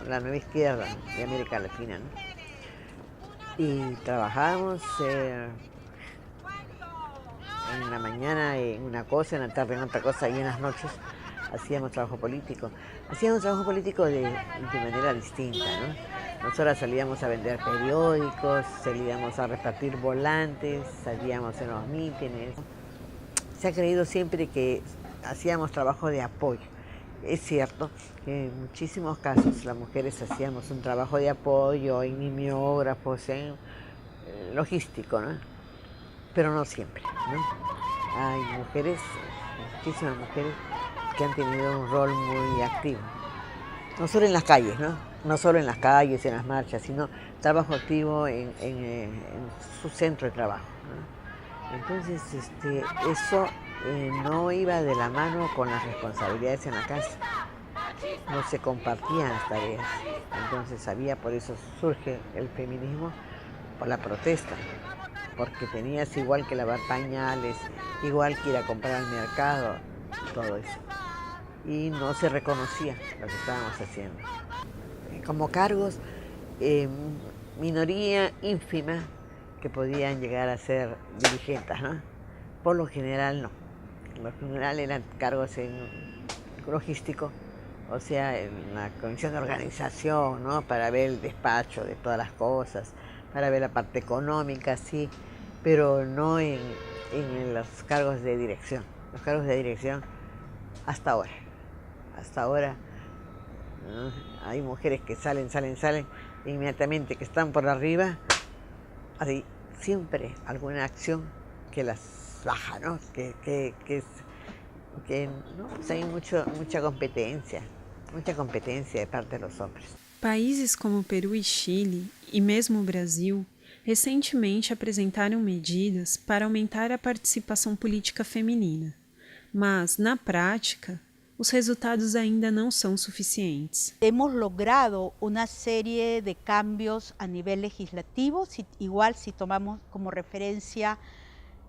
la Nueva Izquierda de América Latina, ¿no? Y trabajamos en la mañana en una cosa, en la tarde en otra cosa y en las noches hacíamos trabajo político. Hacíamos trabajo político de manera distinta, ¿no? Nosotras salíamos a vender periódicos, salíamos a repartir volantes, salíamos en los mítines. Se ha creído siempre que hacíamos trabajo de apoyo. Es cierto que en muchísimos casos las mujeres hacíamos un trabajo de apoyo en mimeógrafos, en logístico, ¿no? Pero no siempre, ¿no? Hay mujeres, muchísimas mujeres, que han tenido un rol muy activo. No solo en las calles, ¿no? No solo en las calles, en las marchas, sino trabajo activo en su centro de trabajo, ¿no? Entonces, eso no iba de la mano con las responsabilidades en la casa. No se compartían las tareas. Entonces por eso surge el feminismo, por la protesta. Porque tenías igual que lavar pañales, igual que ir a comprar al mercado, todo eso. Y no se reconocía lo que estábamos haciendo. Como cargos, minoría ínfima que podían llegar a ser dirigentes, ¿no? Por lo general no. Por lo general eran cargos en logístico, o sea, en la comisión de organización, ¿no? Para ver el despacho de todas las cosas, para ver la parte económica, sí, pero no en los cargos de dirección. Los cargos de dirección hasta ahora, ¿no? Hay mujeres que salen, inmediatamente que están por arriba, hay siempre alguna acción que las baja, ¿no? ¿No? Pues hay mucha competencia de parte de los hombres. Países como Peru e Chile, e mesmo o Brasil, recentemente apresentaram medidas para aumentar a participação política feminina, mas, na prática, os resultados ainda não são suficientes. Hemos logrado una serie de cambios a nivel legislativo, igual si tomamos como referencia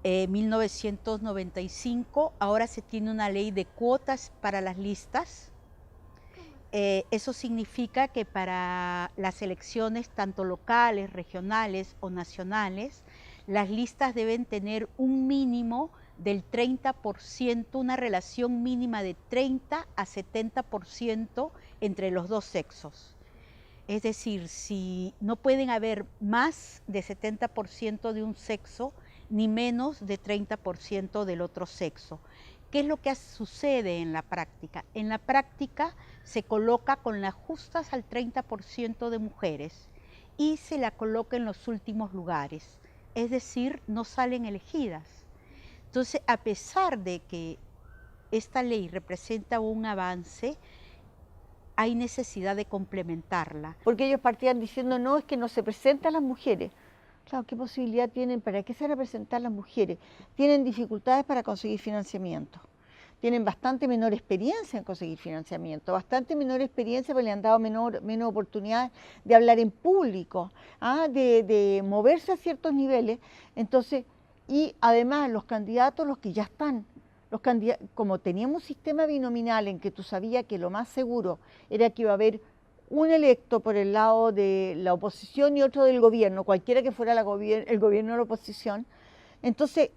1995, ahora se tiene una ley de cuotas para las listas. Eso significa que para las elecciones tanto locales, regionales o nacionales, las listas deben tener un mínimo del 30%, una relación mínima de 30 a 70% entre los dos sexos. Es decir, si no pueden haber más de 70% de un sexo, ni menos de 30% del otro sexo. ¿Qué es lo que sucede en la práctica? En la práctica se coloca con las justas al 30% de mujeres y se la coloca en los últimos lugares, es decir, no salen elegidas. Entonces, a pesar de que esta ley representa un avance, hay necesidad de complementarla. Porque ellos partían diciendo, no, es que no se presentan las mujeres. Claro, ¿qué posibilidad tienen? ¿Para qué se van a presentar las mujeres? Tienen dificultades para conseguir financiamiento. Tienen bastante menor experiencia en conseguir financiamiento, bastante menor experiencia porque le han dado menos oportunidad de hablar en público, de moverse a ciertos niveles. Entonces, y además los candidatos, los que ya están, como teníamos un sistema binominal en que tú sabías que lo más seguro era que iba a haber un electo por el lado de la oposición y otro del gobierno, cualquiera que fuera el gobierno o la oposición, entonces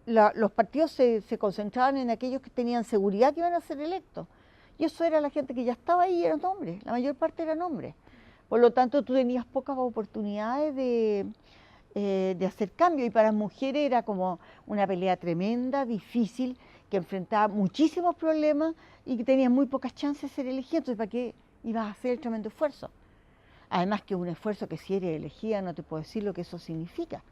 los partidos se concentraban en aquellos que tenían seguridad que iban a ser electos. Y eso era la gente que ya estaba ahí, eran hombres, la mayor parte eran hombres. Por lo tanto, tú tenías pocas oportunidades de hacer cambio, y para las mujeres era como una pelea tremenda, difícil, que enfrentaba muchísimos problemas y que tenías muy pocas chances de ser elegida. Entonces, ¿para qué ibas a hacer tremendo esfuerzo? Además que un esfuerzo que si eres elegida no te puedo decir lo que eso significa,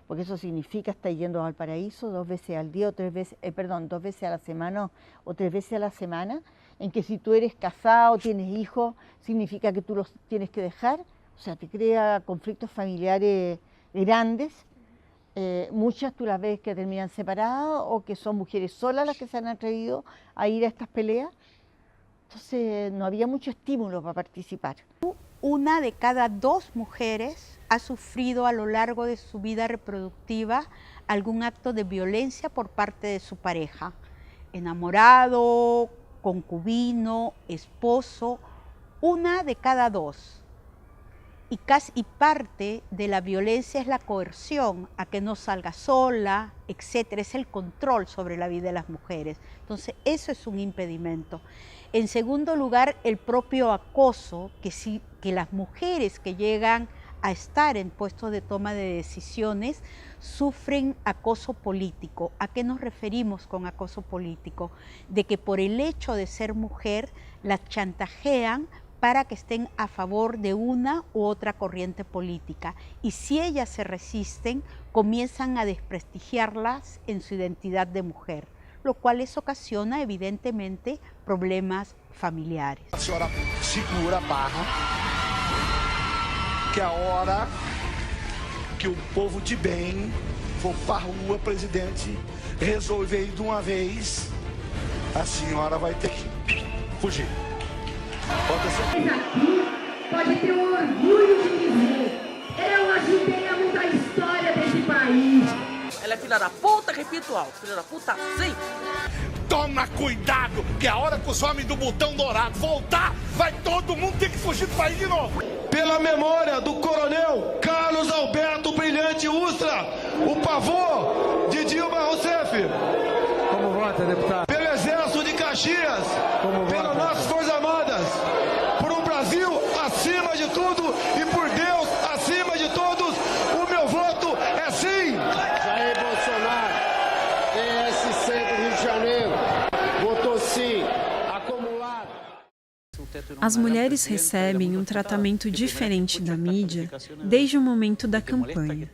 porque eso significa estar yendo al paraíso 2 veces al día, o 2 veces a la semana o 3 veces a la semana, en que si tú eres casado o tienes hijos, significa que tú los tienes que dejar, o sea, te crea conflictos familiares grandes. Muchas tú las ves que terminan separadas o que son mujeres solas las que se han atrevido a ir a estas peleas. Entonces no había mucho estímulo para participar. 1 de cada 2 mujeres ha sufrido a lo largo de su vida reproductiva algún acto de violencia por parte de su pareja, enamorado, concubino, esposo, 1 de cada 2. Y parte de la violencia es la coerción a que no salga sola, etcétera, es el control sobre la vida de las mujeres. Entonces, eso es un impedimento. En segundo lugar, el propio acoso, que las mujeres que llegan a estar en puestos de toma de decisiones sufren acoso político. ¿A qué nos referimos con acoso político? De que por el hecho de ser mujer las chantajean para que estén a favor de una u otra corriente política. Y si ellas se resisten, comienzan a desprestigiarlas en su identidad de mujer, lo cual les ocasiona evidentemente problemas familiares. A senhora segura a barra, que a hora que o povo de bem for para a rua, presidente, resolver de uma vez, a senhora vai ter que fugir. Mas aqui pode ter o orgulho de dizer: eu ajudei a mudar a história desse país. Ela é filha da puta, repito alto, filha da puta sim. Toma cuidado, que a hora que os homens do botão dourado voltar, vai todo mundo ter que fugir do país de novo. Pela memória do coronel Carlos Alberto Brilhante Ustra, o pavor de Dilma Rousseff. Como vota, deputado? Pelo Exército de Caxias, pelas nossas Forças Armadas, por um Brasil acima de tudo e por Deus acima de todos, o meu voto é sim. Jair Bolsonaro, PSC do Rio de Janeiro, votou sim, acumulado. As mulheres recebem um tratamento diferente da mídia desde o momento da campanha,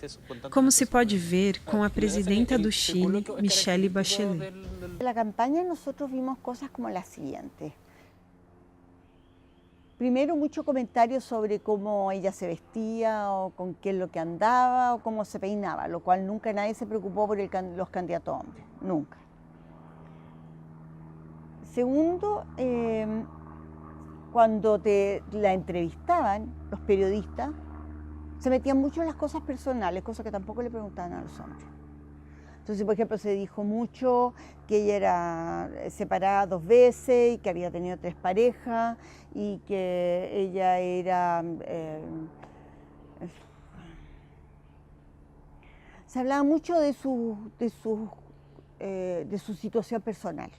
como se pode ver com a presidenta do Chile, Michelle Bachelet. Na campanha, nós vimos coisas como as seguintes. Primero, mucho comentario sobre cómo ella se vestía o con qué es lo que andaba o cómo se peinaba, lo cual nunca nadie se preocupó por los candidatos hombres, nunca. Segundo, cuando la entrevistaban, los periodistas se metían mucho en las cosas personales, cosas que tampoco le preguntaban a los hombres. Entonces, por ejemplo, se dijo mucho que ella era separada 2 veces y que había tenido 3 parejas y que ella era... se hablaba mucho de su situación personal,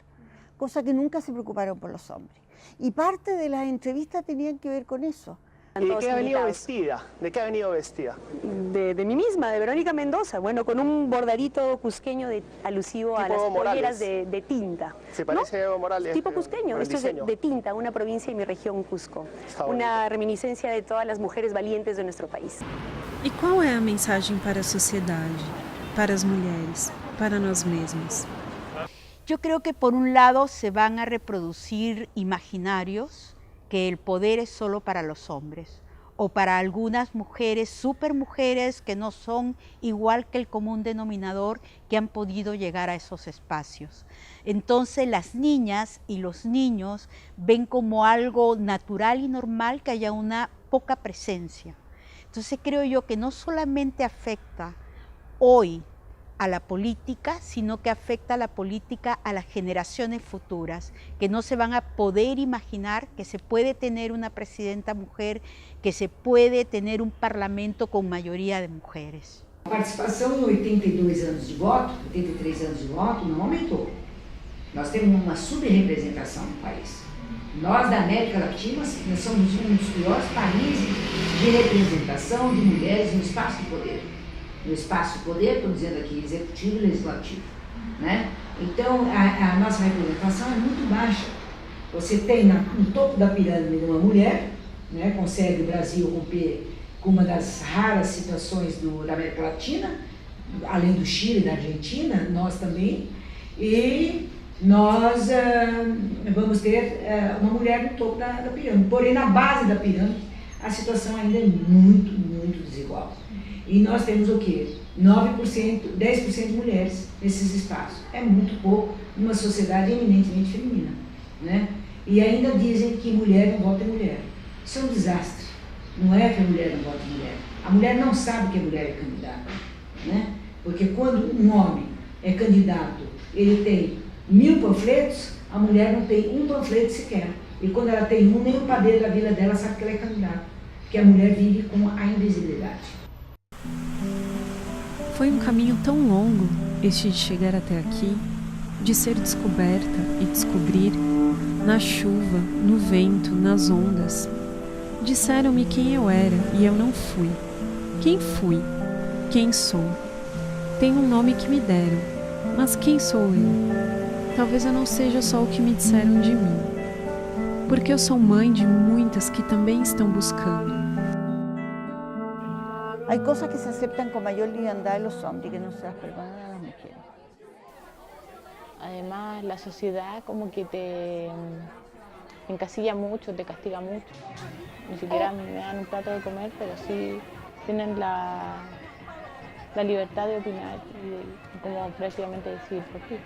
cosa que nunca se preocuparon por los hombres. Y parte de las entrevistas tenían que ver con eso. ¿Y de qué ha venido vestida? ¿De qué ha venido vestida? De mí misma, de Verónica Mendoza, bueno, con un bordadito cusqueño alusivo a las polleras de tinta. ¿Se parece a Evo Morales? Tipo cusqueño, esto es de tinta, una provincia de mi región, Cusco. Una reminiscencia de todas las mujeres valientes de nuestro país. E qual é a mensagem para a sociedade, para as mulheres, para nós mesmas? Yo creo que por un lado se van a reproducir imaginarios que el poder es solo para los hombres o para algunas mujeres, supermujeres que no son igual que el común denominador que han podido llegar a esos espacios. Entonces las niñas y los niños ven como algo natural y normal que haya una poca presencia. Entonces creo yo que no solamente afecta hoy a la política, sino que afecta a la política a las generaciones futuras, que no se van a poder imaginar que se puede tener una presidenta mujer, que se puede tener un parlamento con mayoría de mujeres. A participação em 82 anos de voto, 83 anos de voto, não aumentou. Nós temos uma subrepresentação no país. Nós, da América Latina, nós somos um dos piores países de representação de mulheres no espaço de poder. No espaço de poder, estou dizendo aqui, executivo e legislativo, né? Então, a nossa representação é muito baixa. Você tem no topo da pirâmide uma mulher, né? Consegue o Brasil romper com uma das raras situações da América Latina, além do Chile e da Argentina, nós também, e nós vamos ter uma mulher no topo da pirâmide. Porém, na base da pirâmide, a situação ainda é muito, muito desigual. E nós temos o quê? 9%, 10% de mulheres nesses espaços. É muito pouco numa sociedade eminentemente feminina, né? E ainda dizem que mulher não vota em mulher. Isso é um desastre. Não é que a mulher não vota em mulher. A mulher não sabe que a mulher é candidata, né? Porque quando um homem é candidato, ele tem 1000 panfletos, a mulher não tem um panfleto sequer. E quando ela tem um, nem o padeiro da vila dela sabe que ela é candidata. Porque a mulher vive com a invisibilidade. Foi um caminho tão longo, este de chegar até aqui, de ser descoberta e descobrir, na chuva, no vento, nas ondas. Disseram-me quem eu era e eu não fui. Quem fui? Quem sou? Tem um nome que me deram, mas quem sou eu? Talvez eu não seja só o que me disseram de mim, porque eu sou mãe de muitas que também estão buscando. Hay cosas que se aceptan con mayor liviandad en los hombres y que no se las perdonan a las mujeres. Además, la sociedad como que te encasilla mucho, te castiga mucho. Ni siquiera me dan un plato de comer, pero sí tienen la libertad de opinar y de como prácticamente decidir por ti.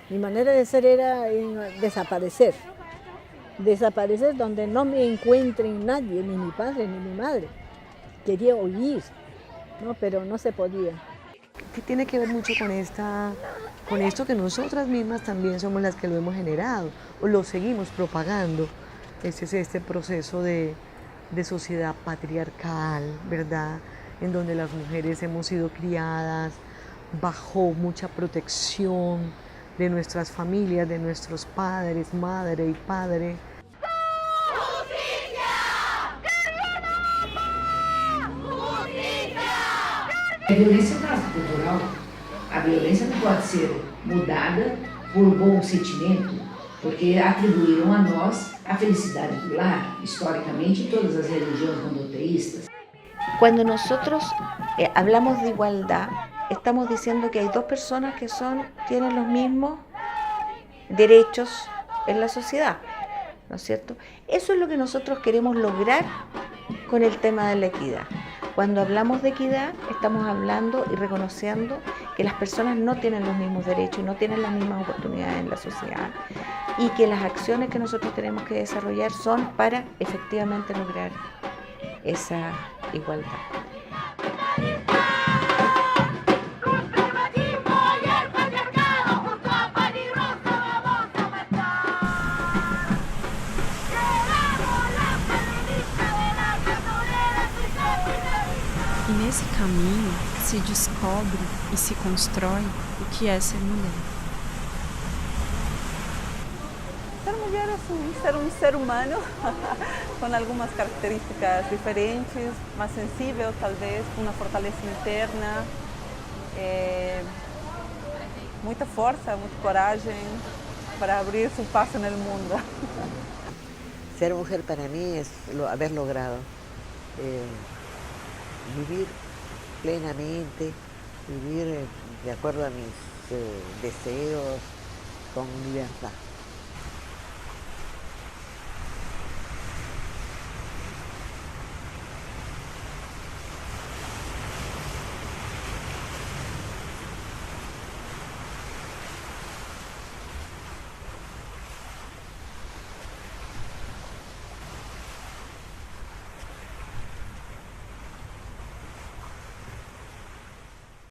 Mi manera de ser era desaparecer. Desaparecer donde no me encuentren nadie, ni mi padre ni mi madre. Quería huir, ¿no? Pero no se podía. Que tiene que ver mucho con esto que nosotras mismas también somos las que lo hemos generado o lo seguimos propagando. Este es este proceso de sociedad patriarcal, ¿verdad? En donde las mujeres hemos sido criadas bajo mucha protección de nuestras familias, de nuestros padres, madre y padre. A violência transcultural, a violência não pode ser mudada por bom sentimento, porque atribuíram a nós a felicidade do lar, historicamente, em todas as religiões monoteístas. Cuando nosotros hablamos de igualdad, estamos diciendo que hay dos personas que tienen los mismos derechos en la sociedad, ¿no es cierto? Eso es lo que nosotros queremos lograr con el tema de la equidad. Cuando hablamos de equidad, estamos hablando y reconociendo que las personas no tienen los mismos derechos y no tienen las mismas oportunidades en la sociedad y que las acciones que nosotros tenemos que desarrollar son para efectivamente lograr esa igualdad. E nesse caminho se descobre e se constrói o que é ser mulher. Ser mulher es ser un ser humano con algunas características diferentes, más sensible tal vez, una fortaleza interna, mucha fuerza, mucha coragem para abrir su paso en el mundo. Ser mujer para mí es haber logrado vivir plenamente, vivir de acuerdo a mis deseos, con libertad.